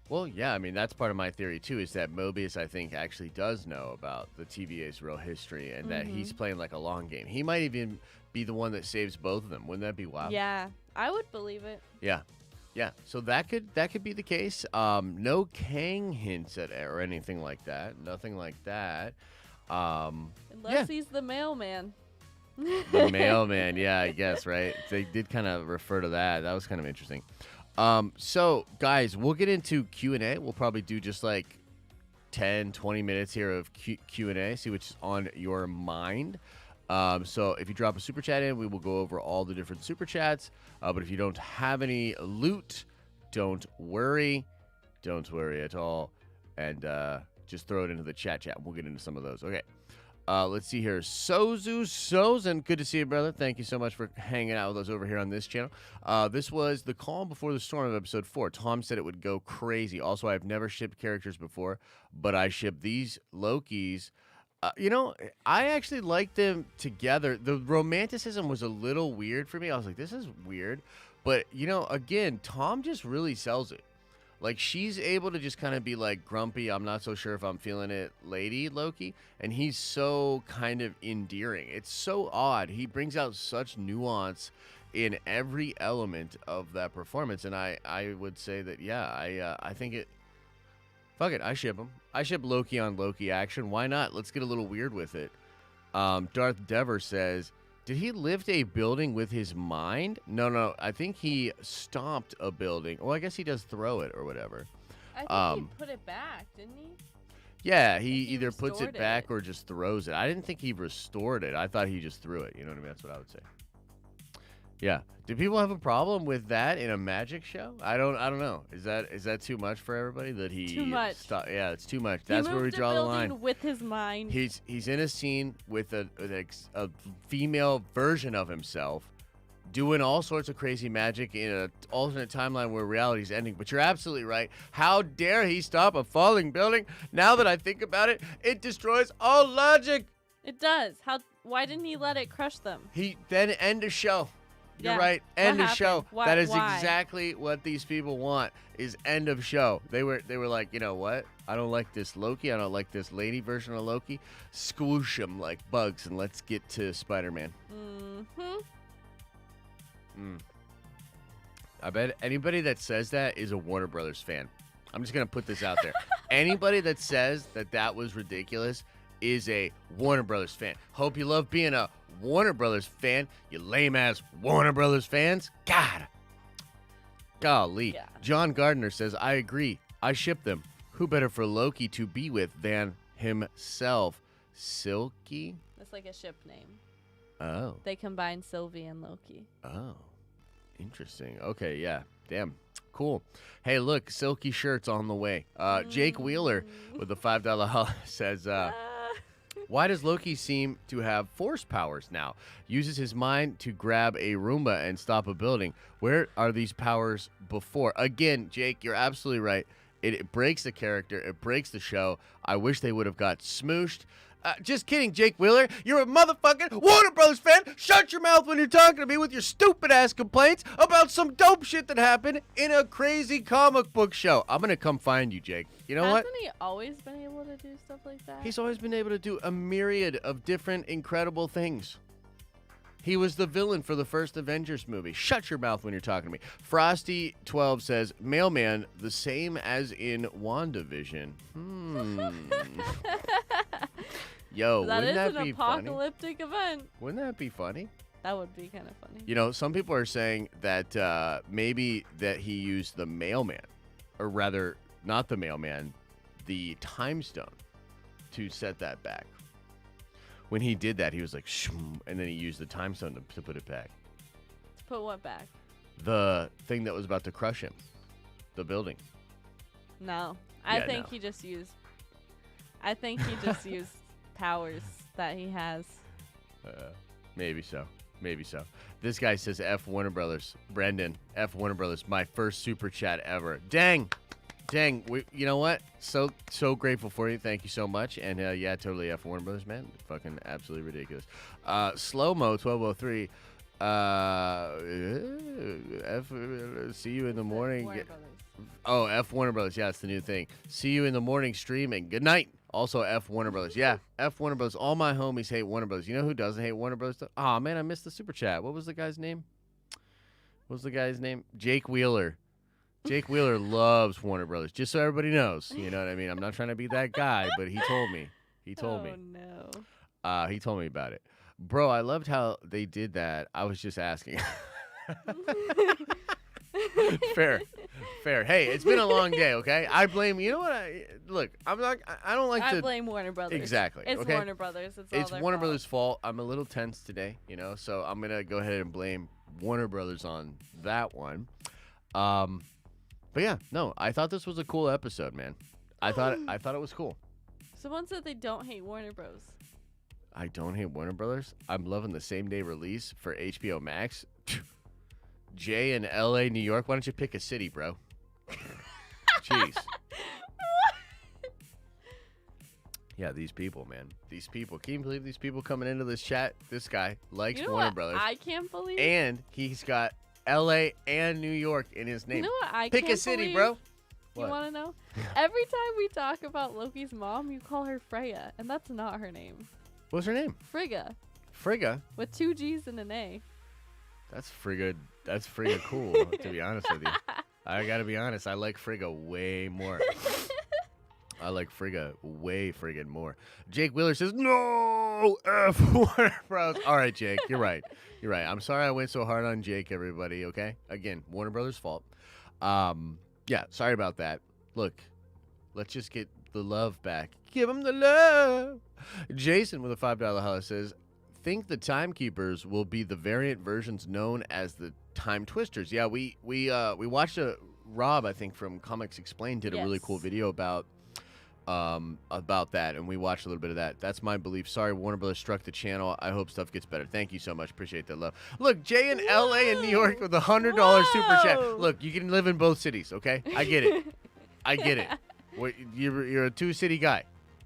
Well, yeah, I mean, that's part of my theory, too, is that Mobius, I think, actually does know about the TVA's real history and that he's playing like a long game. He might even be the one that saves both of them. Wouldn't that be wild? Yeah, I would believe it. Yeah. So that could be the case. No Kang hints at or anything like that. Nothing like that. Unless he's the mailman. The mailman, yeah, I guess, right? They did kind of refer to that. That was kind of interesting. So, guys, we'll get into Q&A. We'll probably do just like 10, 20 minutes here of Q&A, see what's on your mind. So if you drop a super chat in, we will go over all the different super chats. But if you don't have any loot, don't worry. Don't worry at all. And just throw it into the chat. We'll get into some of those. Okay. Let's see here. Sozen, good to see you, brother. Thank you so much for hanging out with us over here on this channel. This was the calm before the storm of episode 4. Tom said it would go crazy. Also, I've never shipped characters before, but I shipped these Lokis. I actually liked them together. The romanticism was a little weird for me. I was like, this is weird. But, again, Tom just really sells it. Like, she's able to just kind of be like grumpy, I'm not so sure if I'm feeling it, Lady Loki. And he's so kind of endearing. It's so odd. He brings out such nuance in every element of that performance. And I would say that, yeah, I think it. Fuck it, I ship him. I ship Loki on Loki action. Why not? Let's get a little weird with it. Darth Dever says, did he lift a building with his mind? No. I think he stomped a building. Well, I guess he does throw it or whatever. I think he put it back, didn't he? Yeah, he either puts it restored back it. or just throws it. I didn't think he restored it. I thought he just threw it. You know what I mean? That's what I would say. Yeah. Do people have a problem with that in a magic show? I don't know. Is that too much for everybody? That he Too much. Yeah, it's too much. That's where we draw the line. With his mind. He's in a scene with a female version of himself, doing all sorts of crazy magic in an alternate timeline where reality's ending. But you're absolutely right. How dare he stop a falling building? Now that I think about it, it destroys all logic. It does. Why didn't he let it crush them? He then end of show. You're Yeah. right. End of show. Why- that is why? exactly what these people want. Is end of show. They were like, you know what? I don't like this Loki. I don't like this lady version of Loki. Squoosh them like bugs and let's get to Spider-Man. I bet anybody that says that is a Warner Brothers fan. I'm just gonna put this out there. Anybody that says that was ridiculous is a Warner Brothers fan. Hope you love being a Warner Brothers fan, you lame ass Warner Brothers fans. God. Golly. Yeah. John Gardner says, I agree. I ship them. Who better for Loki to be with than himself? Silky? That's like a ship name. Oh. They combine Sylvie and Loki. Oh. Interesting. Okay, yeah. Damn. Cool. Hey, look, Silky shirts on the way. Jake Wheeler with a $5 holiday says, why does Loki seem to have force powers now? Uses his mind to grab a Roomba and stop a building. Where are these powers before? Again, Jake, you're absolutely right. It breaks the character. It breaks the show. I wish they would have got smooshed. Just kidding, Jake Wheeler. You're a motherfucking Warner Brothers fan. Shut your mouth when you're talking to me with your stupid-ass complaints about some dope shit that happened in a crazy comic book show. I'm going to come find you, Jake. You know what? Hasn't he always been able to do stuff like that? He's always been able to do a myriad of different incredible things. He was the villain for the first Avengers movie. Shut your mouth when you're talking to me. Frosty12 says, Mailman, the same as in WandaVision. Yo, that wouldn't is that an be apocalyptic event. Wouldn't that be funny? That would be kind of funny. You know, some people are saying that maybe that he used the mailman, or rather, not the mailman, the time stone to set that back. When he did that, he was like, shum, and then he used the time stone to put it back. To put what back? The thing that was about to crush him. The building. No. I Yeah, think no. he just used powers that he has. Maybe so. Maybe so. This guy says F Warner Brothers. Brendan, F Warner Brothers. My first super chat ever. Dang. You know what? So grateful for you. Thank you so much. And yeah, totally F Warner Brothers, man. Fucking absolutely ridiculous. Slow-mo 1203. See you in the morning. Warner Brothers. Oh, F Warner Brothers. Yeah, it's the new thing. See you in the morning stream and good night. Also, F Warner Brothers. Yeah, F Warner Brothers. All my homies hate Warner Brothers. You know who doesn't hate Warner Brothers? Oh, man, I missed the super chat. What was the guy's name? Jake Wheeler. Jake Wheeler loves Warner Brothers. Just so everybody knows. You know what I mean? I'm not trying to be that guy, but he told me. He told me. No. He told me about it. Bro, I loved how they did that. I was just asking. Fair. Hey, it's been a long day, okay? I blame, you know what? I don't like to. I blame Warner Brothers. Exactly. It's okay? Warner Brothers. It's all Warner their Brothers' fault. I'm a little tense today, you know, so I'm going to go ahead and blame Warner Brothers on that one. But yeah, no, I thought this was a cool episode, man. I thought it was cool. Someone said they don't hate Warner Bros. I don't hate Warner Brothers. I'm loving the same day release for HBO Max. Jay in LA, New York. Why don't you pick a city, bro? Jeez. Yeah, these people, man. These people. Can you believe these people coming into this chat? This guy likes Warner Brothers. I can't believe. And he's got LA and New York in his name. You know what I Pick can't a city, believe? bro. You What? want to know? Every time we talk about Loki's mom, you call her Freya, and that's not her name. What's her name? Frigga, Frigga. with 2 G's and an A. That's Frigga cool, to be honest with you. I gotta be honest, I like Frigga way more. I like Frigga way friggin' more. Jake Wheeler says, no, F Warner Bros. All right, Jake, you're right. I'm sorry I went so hard on Jake, everybody, okay? Again, Warner Brothers' fault. Yeah, sorry about that. Look, let's just get the love back. Give him the love. Jason with a $5 holler says, think the timekeepers will be the variant versions known as the time twisters. Yeah, we watched Rob, I think, from Comics Explained did a really cool video about that, and we watched a little bit of that. That's my belief. Sorry, Warner Brothers struck the channel. I hope stuff gets better. Thank you so much. Appreciate that love. Look, Jay in LA and New York with a $100 super chat. Look, you can live in both cities, okay? I get it. You're a 2-city guy.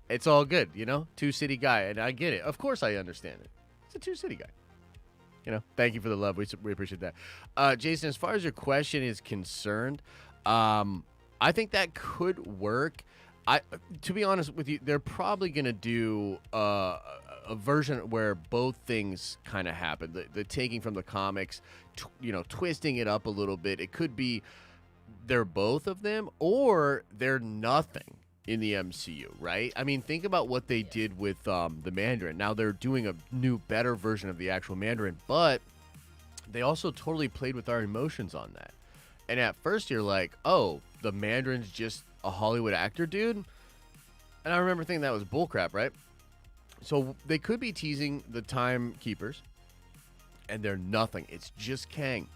It's all good, you know? 2-city guy, and I get it. Of course I understand it. a Two City guy. Thank you for the love. We appreciate that. Jason, as far as your question is concerned, I think that could work. To be honest with you, they're probably going to do a version where both things kind of happen. The taking from the comics, twisting it up a little bit. It could be they're both of them, or they're nothing in the MCU, right? I mean, think about what they did with the Mandarin. Now they're doing a new, better version of the actual Mandarin, but they also totally played with our emotions on that. And at first you're like, oh, the Mandarin's just a Hollywood actor, dude? And I remember thinking that was bullcrap, right? So they could be teasing the Timekeepers, and they're nothing. It's just Kang.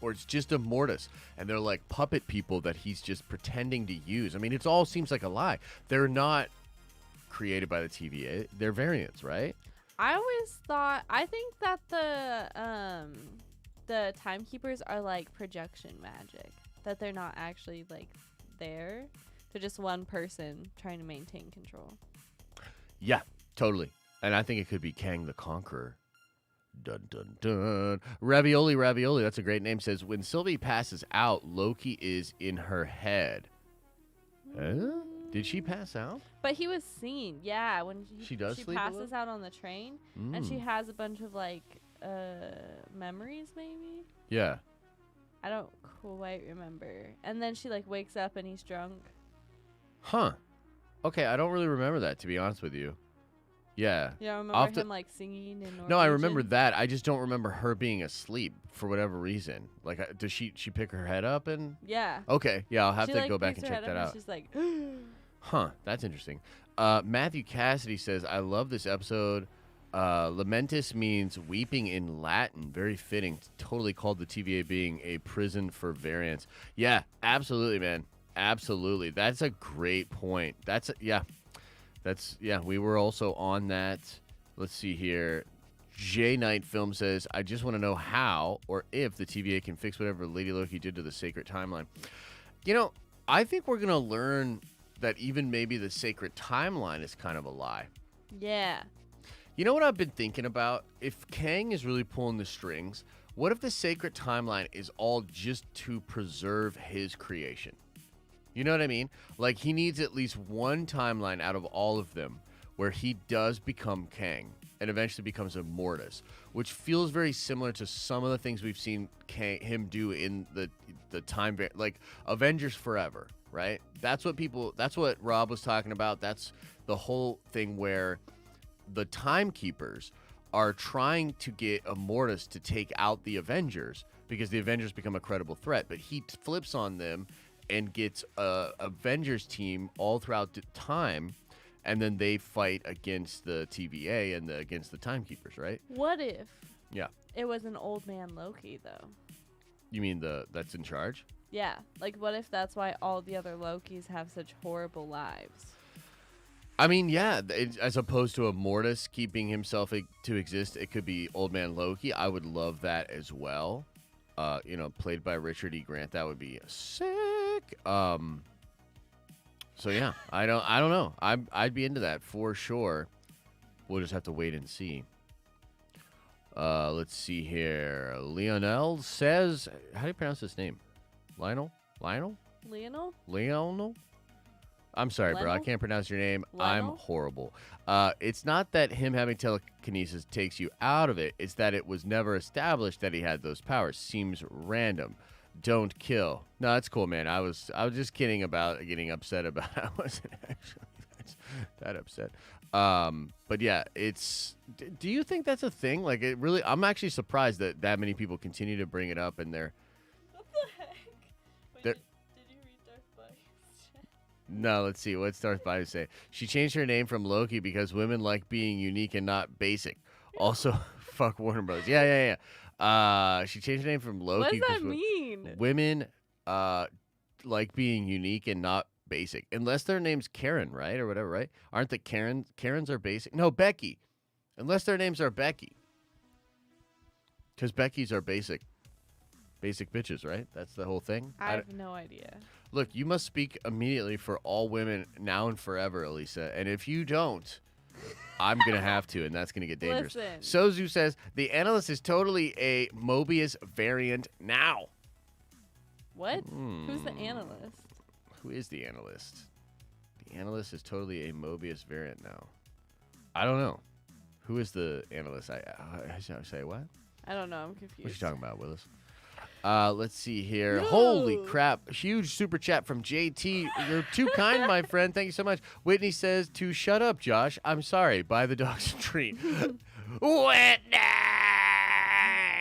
Or it's just a Mortis, and they're like puppet people that he's just pretending to use. I mean, it all seems like a lie. They're not created by the TVA. They're variants, right? I think that the Timekeepers are like projection magic. That they're not actually like there. They're just one person trying to maintain control. Yeah, totally. And I think it could be Kang the Conqueror. Dun, dun, dun. Ravioli, that's a great name, says, when Sylvie passes out, Loki is in her head. Did she pass out? But he was seen, yeah. When she passes out on the train, and she has a bunch of, like, memories, maybe? Yeah. I don't quite remember. And then she, like, wakes up and he's drunk. Huh. Okay, I don't really remember that, to be honest with you. Yeah. Yeah, I remember him like singing in Norwegian. No, I remember that. I just don't remember her being asleep for whatever reason. Like, does she pick her head up and? Yeah. Okay. Yeah, I'll have to go back and check that out. She's like, huh. That's interesting. Matthew Cassidy says, I love this episode. Lamentis means weeping in Latin. Very fitting. Totally called the TVA being a prison for variants. Yeah, absolutely, man. Absolutely. That's a great point. We were also on that. Let's see here. J Knight Film says, I just want to know how or if the TVA can fix whatever Lady Loki did to the sacred timeline. I think we're going to learn that even maybe the sacred timeline is kind of a lie. Yeah. You know what I've been thinking about? If Kang is really pulling the strings, what if the sacred timeline is all just to preserve his creation? You know what I mean? Like, he needs at least one timeline out of all of them where he does become Kang and eventually becomes a Mortis, which feels very similar to some of the things we've seen him do in the time, like Avengers Forever, right? That's what Rob was talking about. That's the whole thing where the Timekeepers are trying to get a Mortis to take out the Avengers because the Avengers become a credible threat, but he flips on them and gets a Avengers team all throughout the time, and then they fight against the TVA and against the Timekeepers, right? What if? Yeah. It was an old man Loki, though. You mean that's in charge? Yeah. Like, what if that's why all the other Lokis have such horrible lives? I mean, yeah. As opposed to a Mortis keeping himself to exist, it could be old man Loki. I would love that as well. Played by Richard E. Grant. That would be sick. So yeah, I don't know. I'd be into that for sure. We'll just have to wait and see. Let's see here. Lionel says, how do you pronounce this name? Lionel? I'm sorry, bro. I can't pronounce your name. I'm horrible. It's not that him having telekinesis takes you out of it. It's that it was never established that he had those powers. Seems random. Don't kill. No, that's cool, man. I was just kidding about getting upset about it. I wasn't actually that upset. But yeah, do you think that's a thing? Like, it really, I'm actually surprised that many people continue to bring it up, and they're. What the heck? Wait, did you read Darth Bites? No, let's see. What's Darth Bites say? She changed her name from Loki because women like being unique and not basic. Also, fuck Warner Bros. Yeah. She changed her name from Loki. What does that mean? Women like being unique and not basic. Unless their name's Karen, right? Or whatever, right? Aren't the Karens are basic? No, Becky. Unless their names are Becky. Because Becky's are basic bitches, right? That's the whole thing. I have no idea. Look, you must speak immediately for all women now and forever, Elisa. And if you don't, I'm going to have to, and that's going to get dangerous. Listen. Sozu says, the analyst is totally a Mobius variant now. What? Who's the analyst? Who is the analyst? The analyst is totally a Mobius variant now. I don't know. Who is the analyst? I say what? I don't know. I'm confused. What are you talking about, Willis? Let's see here. No. Holy crap. Huge super chat from JT. You're too kind, my friend. Thank you so much. Whitney says to shut up, Josh. I'm sorry. Buy the dogs a treat. Whitney!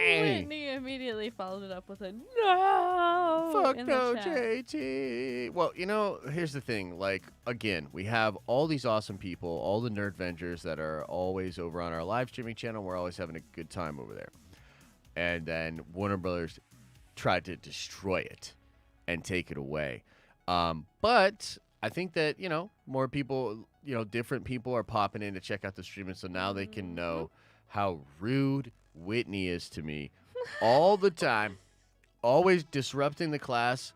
Whitney immediately followed it up with a no. Fuck no, JT. Well, you know, here's the thing. Like, again, we have all these awesome people, all the Nerd Vengers that are always over on our live streaming channel. We're always having a good time over there. And then Warner Brothers tried to destroy it and take it away. But I think that, you know, more people, you know, different people are popping in to check out the streaming. So now they can know how rude Whitney is to me all the time, always disrupting the class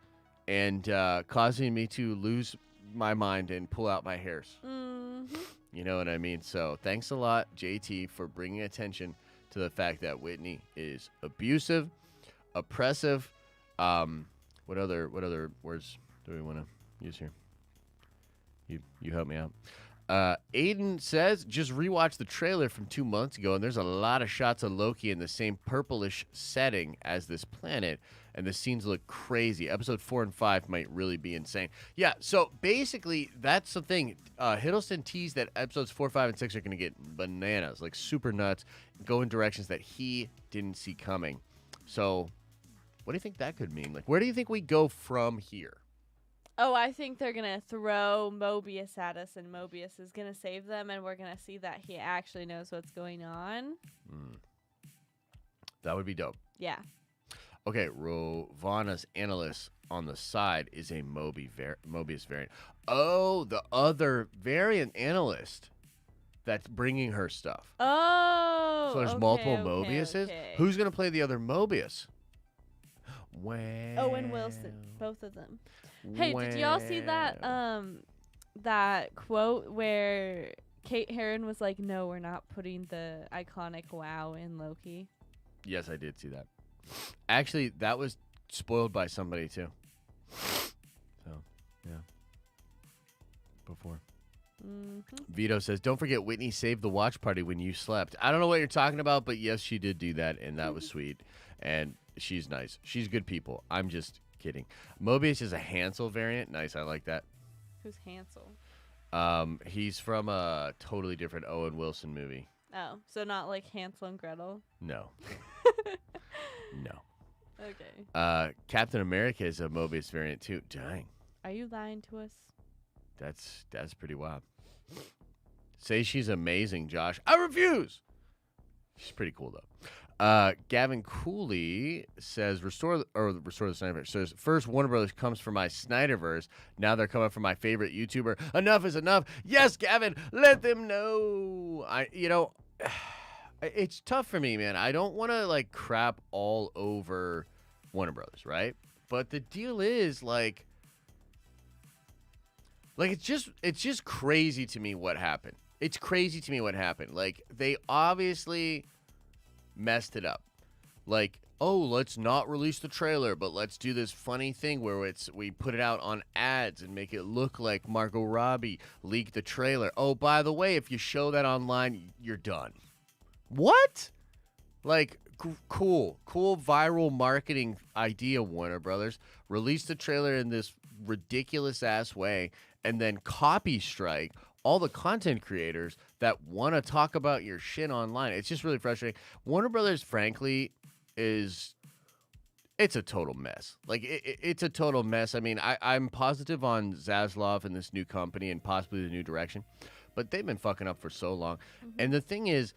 and causing me to lose my mind and pull out my hairs. You know what I mean? So thanks a lot, JT, for bringing attention to the fact that Whitney is abusive, oppressive. What other words do we want to use here? You help me out. Aiden says, just rewatched the trailer from 2 months ago, and there's a lot of shots of Loki in the same purplish setting as this planet, and the scenes look crazy. Episode 4 and 5 might really be insane. Yeah, so basically, that's the thing. Hiddleston teased that episodes 4, 5, and 6 are going to get bananas, like super nuts, go in directions that he didn't see coming. So what do you think that could mean? Like, where do you think we go from here? Oh, I think they're going to throw Mobius at us, and Mobius is going to save them, and we're going to see that he actually knows what's going on. That would be dope. Yeah. Okay, Rovana's analyst on the side is a Mobius variant. Oh, the other variant analyst that's bringing her stuff. Oh, so there's multiple Mobiuses? Okay. Who's going to play the other Mobius? Well, Owen Wilson, both of them. Hey, did y'all see that that quote where Kate Herron was like, "No, we're not putting the iconic WoW in Loki"? Yes, I did see that. Actually, that was spoiled by somebody too. So, yeah. Before. Vito says, "Don't forget Whitney saved the watch party when you slept." I don't know what you're talking about, but yes, she did do that, and that was sweet. And she's nice. She's good people. I'm just kidding. Mobius is a Hansel variant. Nice, I like that. Who's Hansel? He's from a totally different Owen Wilson movie. Oh, so not like Hansel and Gretel? No. No. Okay. Captain America is a Mobius variant too. Dang. Are you lying to us? That's pretty wild. Say she's amazing, Josh. I refuse. She's pretty cool though. Gavin Cooley says, restore the Snyderverse. Says, first Warner Brothers comes for my Snyderverse. Now they're coming for my favorite YouTuber. Enough is enough. Yes, Gavin, let them know. It's tough for me, man. I don't want to like crap all over Warner Brothers, right? But the deal is like it's just crazy to me what happened. It's crazy to me what happened. Like, they obviously messed it up. Like, oh, let's not release the trailer, but let's do this funny thing where we put it out on ads and make it look like Margot Robbie leaked the trailer. Oh, by the way, if you show that online, you're done. What? Like, cool viral marketing idea, Warner Brothers. Release the trailer in this ridiculous ass way and then copy strike all the content creators that want to talk about your shit online. It's just really frustrating. Warner Brothers, frankly, it's a total mess. Like, it's a total mess. I mean, I'm positive on Zaslav and this new company and possibly the new direction, but they've been fucking up for so long. And the thing is,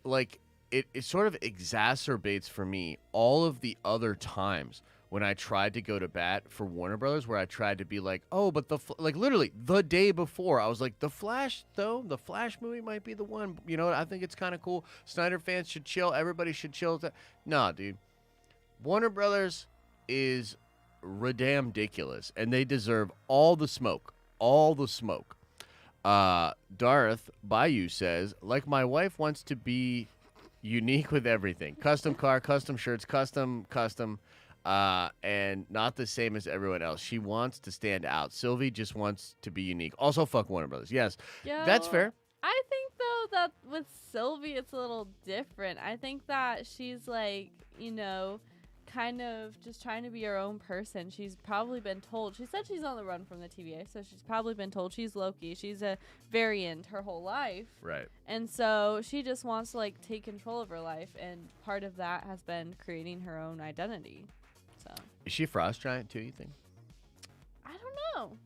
like, it sort of exacerbates for me all of the other times when I tried to go to bat for Warner Brothers, where I tried to be like, oh, but like literally the day before, I was like, the Flash movie might be the one. You know, I think it's kind of cool. Snyder fans should chill. Everybody should chill. Nah, dude. Warner Brothers is ridiculous, and they deserve all the smoke. All the smoke. Darth Bayou says, like my wife wants to be unique with everything. Custom car, custom shirts, custom, and not the same as everyone else. She wants to stand out. Sylvie just wants to be unique. Also, fuck Warner Brothers. Yes, that's fair. I think, though, that with Sylvie, it's a little different. I think that she's, like, kind of just trying to be her own person. She's probably been told. She said she's on the run from the TVA, so she's probably been told she's Loki. She's a variant her whole life. Right. And so she just wants to, like, take control of her life, and part of that has been creating her own identity. So. Is she a frost giant, too, you think? I don't know.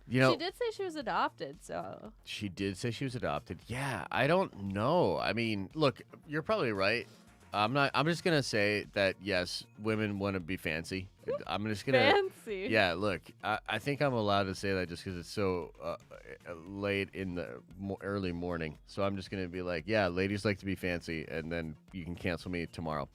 You know, she did say she was adopted, so. She did say she was adopted. Yeah, I don't know. I mean, look, you're probably right. I'm just gonna say that yes, women want to be fancy. I'm just gonna fancy. Yeah, look, I think I'm allowed to say that just because it's so late in the early morning. So I'm just gonna be like, yeah, ladies like to be fancy, and then you can cancel me tomorrow.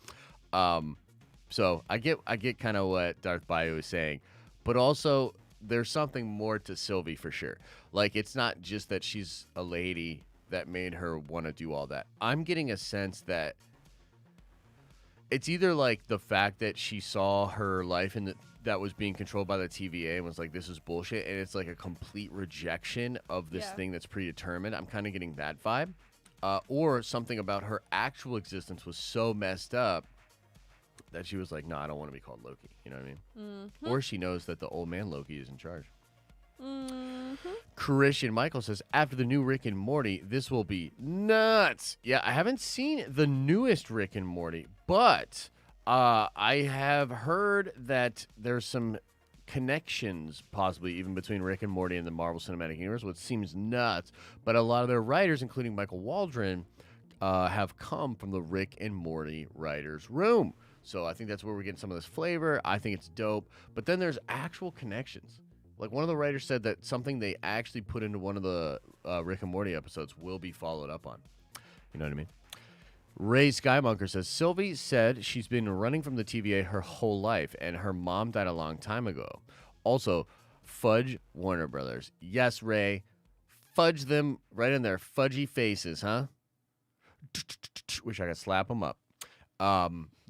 So I get kind of what Darth Bayou is saying, but also there's something more to Sylvie for sure. Like, it's not just that she's a lady that made her want to do all that. I'm getting a sense that it's either like the fact that she saw her life that was being controlled by the TVA and was like, this is bullshit, and it's like a complete rejection of this thing that's predetermined. I'm kind of getting that vibe. Or something about her actual existence was so messed up that she was like, no, I don't want to be called Loki. You know what I mean? Mm-hmm. Or she knows that the old man Loki is in charge. Mm-hmm. Christian Michael says, after the new Rick and Morty, this will be nuts. Yeah, I haven't seen the newest Rick and Morty, but I have heard that there's some connections possibly even between Rick and Morty and the Marvel Cinematic Universe, which seems nuts. But a lot of their writers, including Michael Waldron, have come from the Rick and Morty writers' room. So I think that's where we're getting some of this flavor. I think it's dope. But then there's actual connections. Like, one of the writers said that something they actually put into one of the Rick and Morty episodes will be followed up on. You know what I mean? Ray Skymonker says, Sylvie said she's been running from the TVA her whole life, and her mom died a long time ago. Also, fudge Warner Brothers. Yes, Ray. Fudge them right in their fudgy faces, huh? Wish I could slap them up.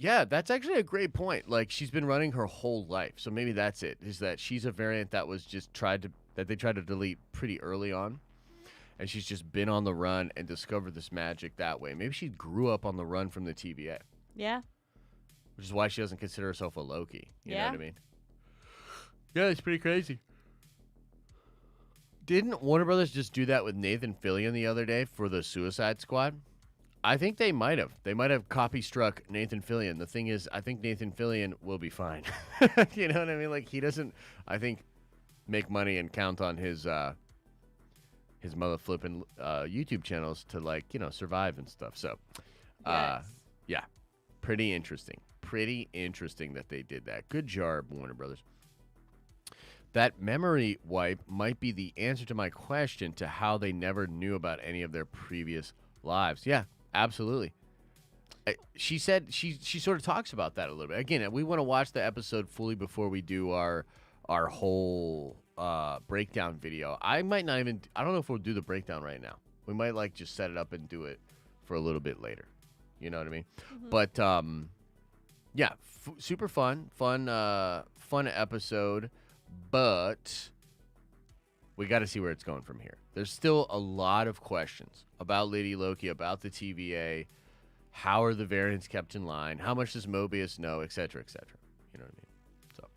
Yeah, that's actually a great point. Like, she's been running her whole life. So maybe that's it, is that she's a variant that was just that they tried to delete pretty early on. And she's just been on the run and discovered this magic that way. Maybe she grew up on the run from the TVA. Yeah. Which is why she doesn't consider herself a Loki. You know what I mean? Yeah, it's pretty crazy. Didn't Warner Brothers just do that with Nathan Fillion the other day for the Suicide Squad? I think they might have. They might have copy-struck Nathan Fillion. The thing is, I think Nathan Fillion will be fine. You know what I mean? Like, he doesn't, I think, make money and count on his mother flipping YouTube channels to, like, survive and stuff. So, yeah, pretty interesting. Pretty interesting that they did that. Good job, Warner Brothers. That memory wipe might be the answer to my question to how they never knew about any of their previous lives. Yeah, absolutely. She said she sort of talks about that a little bit. Again, we want to watch the episode fully before we do our whole breakdown video. I might not even, I don't know if we'll do the breakdown right now. We might like just set it up and do it for a little bit later. You know what I mean? Mm-hmm. But yeah, super fun episode, but we got to see where it's going from here. There's still a lot of questions about Lady Loki, about the TVA. How are the variants kept in line? How much does Mobius know, et cetera, et cetera? You know what I mean? So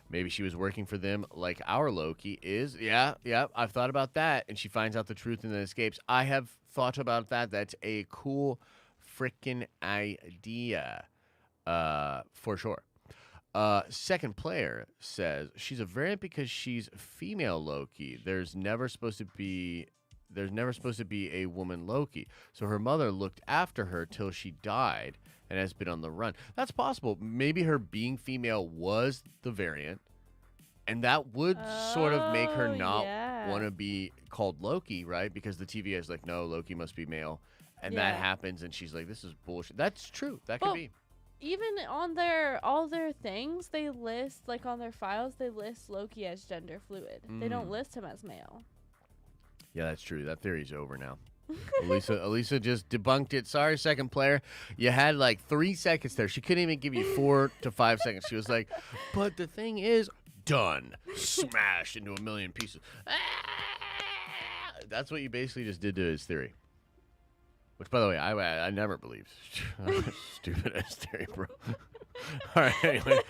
maybe she was working for them like our Loki is. Yeah, I've thought about that. And she finds out the truth and then escapes. I have thought about that. That's a cool freaking idea for sure. Second player says she's a variant because she's female Loki. There's never supposed to be a woman Loki. So her mother looked after her till she died and has been on the run. That's possible. Maybe her being female was the variant, and that would sort of make her not want to be called Loki, right? Because the TVA is like, no, Loki must be male. And that happens, and she's like, this is bullshit. That's true. That could be. Even on all their things, they list, like on their files, they list Loki as gender fluid. They don't list him as male. Yeah, that's true. That theory's over now. Elisa just debunked it. Sorry, second player. You had like 3 seconds there. She couldn't even give you 4 to 5 seconds. She was like, but the thing is, done. Smashed into a million pieces. Ah! That's what you basically just did to his theory. Which, by the way, I never believed. Stupid ass theory, bro. All right, anyway,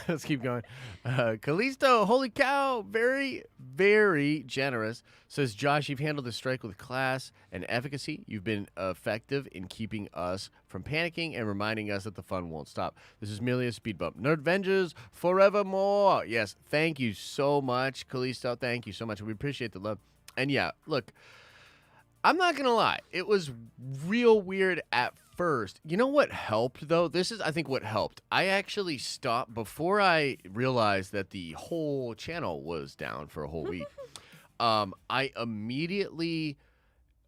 let's keep going. Kalisto, holy cow, very, very generous. Says, Josh, you've handled this strike with class and efficacy. You've been effective in keeping us from panicking and reminding us that the fun won't stop. This is merely a speed bump. Nerdvengers forevermore. Yes, thank you so much, Kalisto. Thank you so much. We appreciate the love. And yeah, look, I'm not going to lie. It was real weird at first. You know what helped, though? This is, I think, what helped. I actually stopped before I realized that the whole channel was down for a whole week. I immediately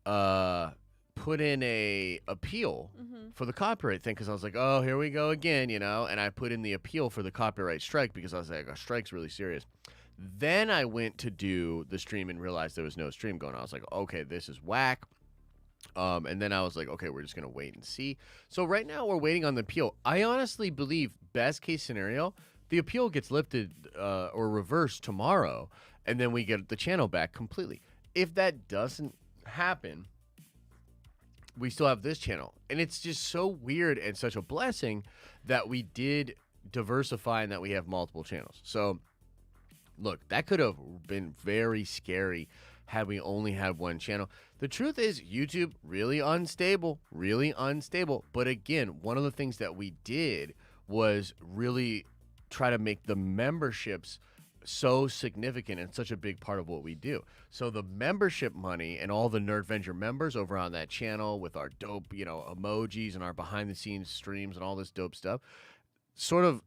put in a appeal for the copyright thing because I was like, oh, here we go again, and I put in the appeal for the copyright strike because I was like, a strike's really serious. Then I went to do the stream and realized there was no stream going on. I was like, okay, this is whack. And then I was like, okay, we're just going to wait and see. So right now we're waiting on the appeal. I honestly believe best case scenario, the appeal gets lifted or reversed tomorrow, and then we get the channel back completely. If that doesn't happen, we still have this channel. And it's just so weird and such a blessing that we did diversify and that we have multiple channels. So look, that could have been very scary had we only had one channel. The truth is, YouTube, really unstable. But again, one of the things that we did was really try to make the memberships so significant and such a big part of what we do. So the membership money and all the Nerdventure members over on that channel with our dope, emojis and our behind-the-scenes streams and all this dope stuff, sort of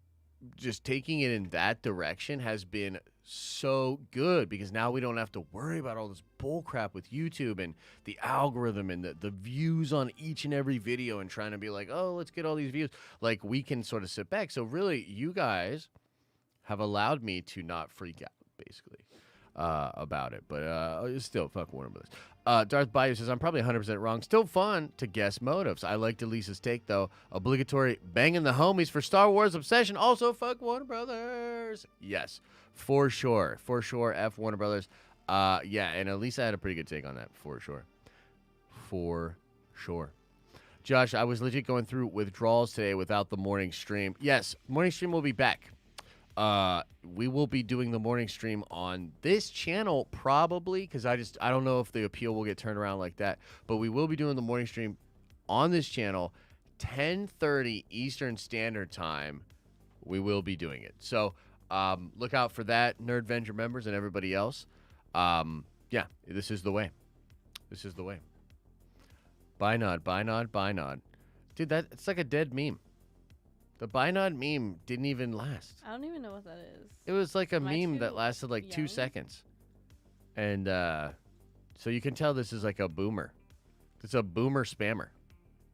just taking it in that direction has been so good because now we don't have to worry about all this bull crap with YouTube and the algorithm and the views on each and every video and trying to be like, oh, let's get all these views. Like, we can sort of sit back. So really, you guys have allowed me to not freak out, basically, about it. But still, fuck Warner Brothers. Darth Bayou says, I'm probably 100% wrong. Still fun to guess motives. I liked Elisa's take, though. Obligatory banging the homies for Star Wars obsession. Also, fuck Warner Brothers. Yes, for sure. For sure, F Warner Brothers. Yeah, and Elisa had a pretty good take on that, for sure. For sure. Josh, I was legit going through withdrawals today without the morning stream. Yes, morning stream will be back. We will be doing the morning stream on this channel probably because I don't know if the appeal will get turned around like that, but we will be doing the morning stream on this channel 10:30 Eastern Standard Time. We will be doing it. So look out for that, Nerdventure members and everybody else. Yeah, this is the way. This is the way. Buy nod, buy nod, buy nod. Dude, it's like a dead meme. The buy nod meme didn't even last. I don't even know what that is. It was like a meme that lasted like 2 seconds. And so you can tell this is like a boomer. It's a boomer spammer.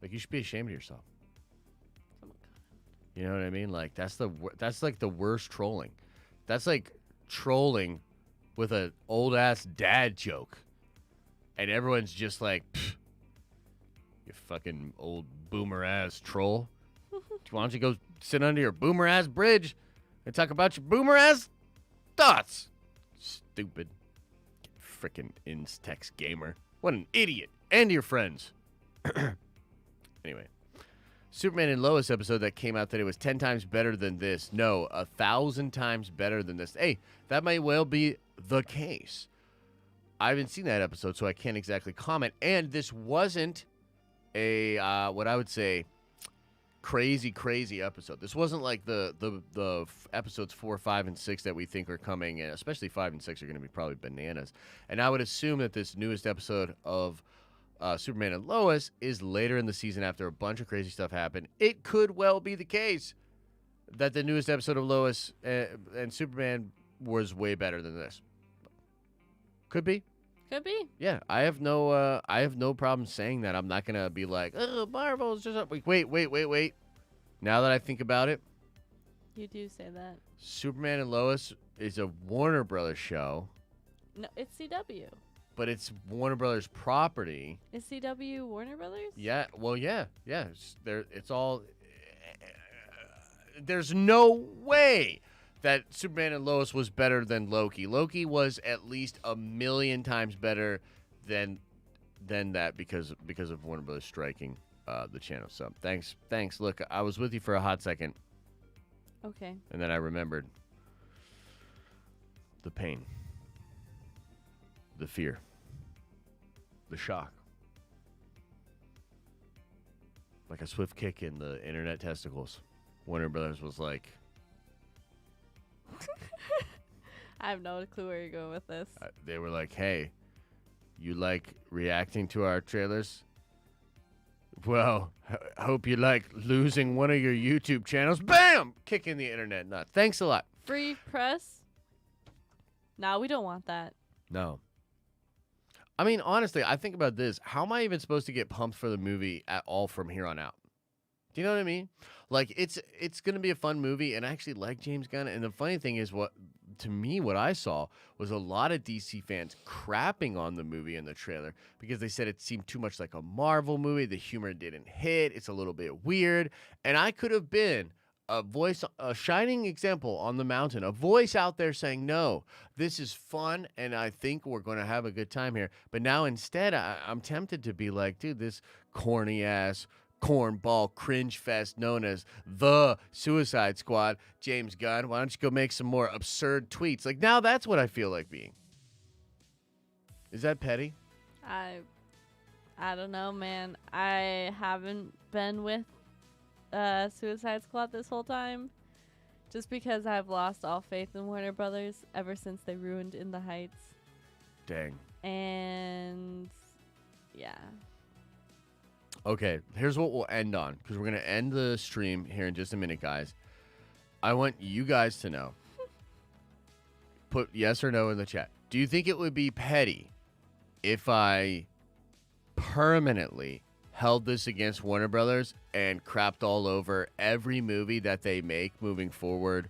Like, you should be ashamed of yourself. Oh my God. You know what I mean? Like, that's like the worst trolling. That's like trolling with an old ass dad joke. And everyone's just like, you fucking old boomer ass troll. Why don't you go sit under your boomer ass bridge and talk about your boomer ass thoughts? Stupid. Frickin' Instex gamer. What an idiot. And your friends. Anyway. Superman and Lois episode that came out today was 10 times better than this. No, 1,000 times better than this. Hey, that might well be the case. I haven't seen that episode, so I can't exactly comment. And this wasn't a, what I would say, crazy episode. This wasn't like the episodes 4, 5, and 6 that we think are coming, and especially 5 and 6 are going to be probably bananas. And I would assume that this newest episode of Superman and Lois is later in the season after a bunch of crazy stuff happened. It could well be the case that the newest episode of Lois and Superman was way better than this. Could be. Could be. Yeah, I have no problem saying that. I'm not gonna be like, oh, Marvel's just up. Wait. Now that I think about it, You do say that. Superman and Lois is a Warner Brothers show. No, it's CW. but it's Warner Brothers property. Is CW Warner Brothers? Yeah. Well, yeah. It's all. There's no way that Superman and Lois was better than Loki. Loki was at least 1,000,000 times better than that because of Warner Brothers striking the channel. So thanks. Look, I was with you for a hot second. Okay. And then I remembered the pain, the fear, the shock. Like a swift kick in the internet testicles. Warner Brothers was like... I have no clue where you're going with this. They were like, hey, you like reacting to our trailers? Well, I hope you like losing one of your YouTube channels. Bam! Kicking the internet nut. Thanks a lot. Free press? No, we don't want that. No. I mean, honestly, I think about this. How am I even supposed to get pumped for the movie at all from here on out? Do you know what I mean? Like, it's going to be a fun movie, and I actually like James Gunn. And the funny thing is, what I saw was a lot of DC fans crapping on the movie in the trailer because they said it seemed too much like a Marvel movie. The humor didn't hit. It's a little bit weird. And I could have been a shining example on the mountain, a voice out there saying, no, this is fun, and I think we're going to have a good time here. But now instead, I'm tempted to be like, dude, this corny-ass cornball cringe fest known as the Suicide Squad, James Gunn, why don't you go make some more absurd tweets? Like, now that's what I feel like being. Is that petty? I don't know, man. I haven't been with Suicide Squad this whole time just because I've lost all faith in Warner Brothers ever since they ruined In the Heights. Dang. And yeah. Okay, here's what we'll end on, because we're going to end the stream here in just a minute, guys. I want you guys to know. Put yes or no in the chat. Do you think it would be petty if I permanently held this against Warner Brothers and crapped all over every movie that they make moving forward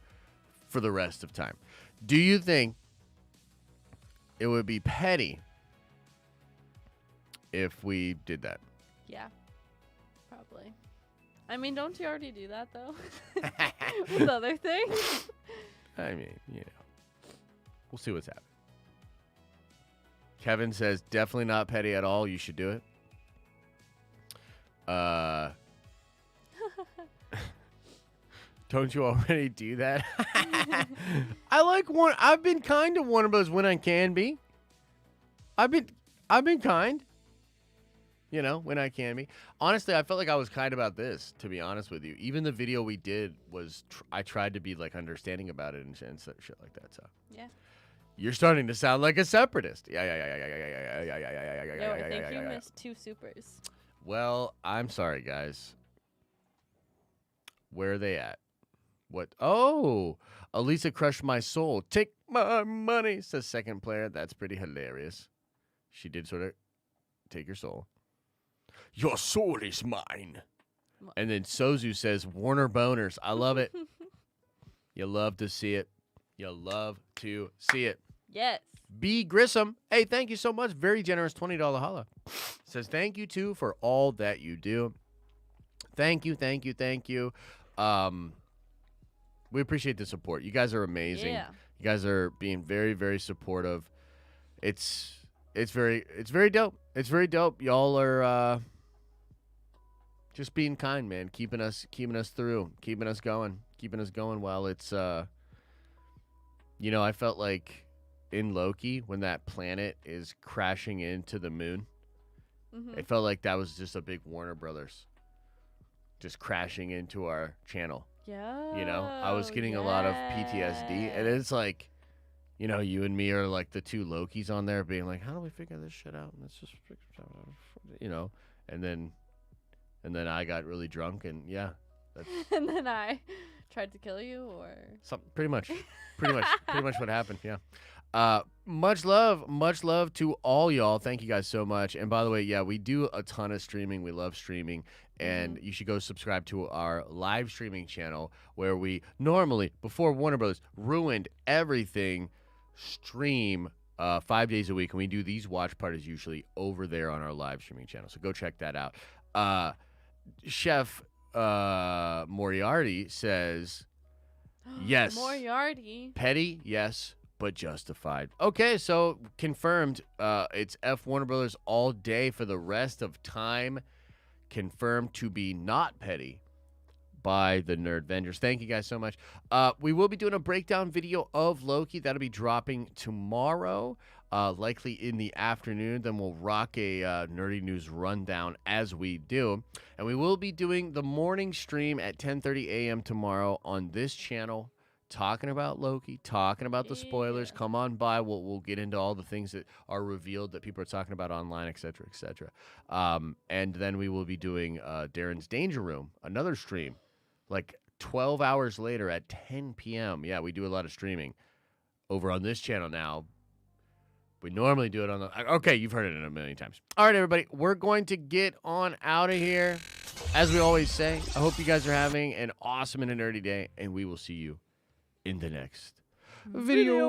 for the rest of time? Do you think it would be petty if we did that? Yeah, probably. I mean, don't you already do that, though? With other things? I mean, you know. We'll see what's happening. Kevin says, definitely not petty at all. You should do it. Don't you already do that? I've been kind to Warner Bros. When I can be. I've been kind. You know, when I can be. Honestly, I felt like I was kind about this, to be honest with you. Even the video we did was, I tried to be like understanding about it and shit like that. So yeah. You're starting to sound like a separatist. Yeah. No, I think you missed 2 supers. Well, I'm sorry, guys. Where are they at? What? Oh, Elisa crushed my soul. Take my money, says second player. That's pretty hilarious. She did sort of take your soul. Your soul is mine. And then Sozu says, Warner boners. I love it. You love to see it. You love to see it. Yes. B. Grissom. Hey, thank you so much. Very generous $20 holla. Says, thank you, too, for all that you do. Thank you. We appreciate the support. You guys are amazing. Yeah. You guys are being very, very supportive. It's very dope. It's very dope. Y'all are just being kind, man. Keeping us through, keeping us going while it's you know, I felt like in Loki when that planet is crashing into the moon, it felt like that was just a big Warner Brothers just crashing into our channel. Yeah. You know, I was getting a lot of PTSD, and it's like, you know, you and me are like the 2 Lokis on there being like, how do we figure this shit out? And it's just, you know, and then I got really drunk, and yeah. And then I tried to kill you, or pretty much what happened. Yeah. Much love to all y'all. Thank you guys so much. And by the way, yeah, we do a ton of streaming. We love streaming. And you should go subscribe to our live streaming channel where we normally, before Warner Bros. Ruined everything, stream 5 days a week, and we do these watch parties usually over there on our live streaming channel. So go check that out. Chef Moriarty says, yes. Moriarty. Petty, yes, but justified. Okay, so confirmed. It's F. Warner Brothers all day for the rest of time. Confirmed to be not petty by the Nerd Vendors. Thank you guys so much. We will be doing a breakdown video of Loki. That'll be dropping tomorrow, likely in the afternoon. Then we'll rock a Nerdy News rundown as we do. And we will be doing the morning stream at 10:30 a.m. tomorrow on this channel, talking about Loki, talking about the spoilers. Come on by. We'll get into all the things that are revealed that people are talking about online, et cetera, et cetera. And then we will be doing Darren's Danger Room, another stream, like 12 hours later at 10 p.m. Yeah, we do a lot of streaming over on this channel now. We normally do it on the... Okay, you've heard it a million times. All right, everybody, we're going to get on out of here. As we always say, I hope you guys are having an awesome and a nerdy day, and we will see you in the next video.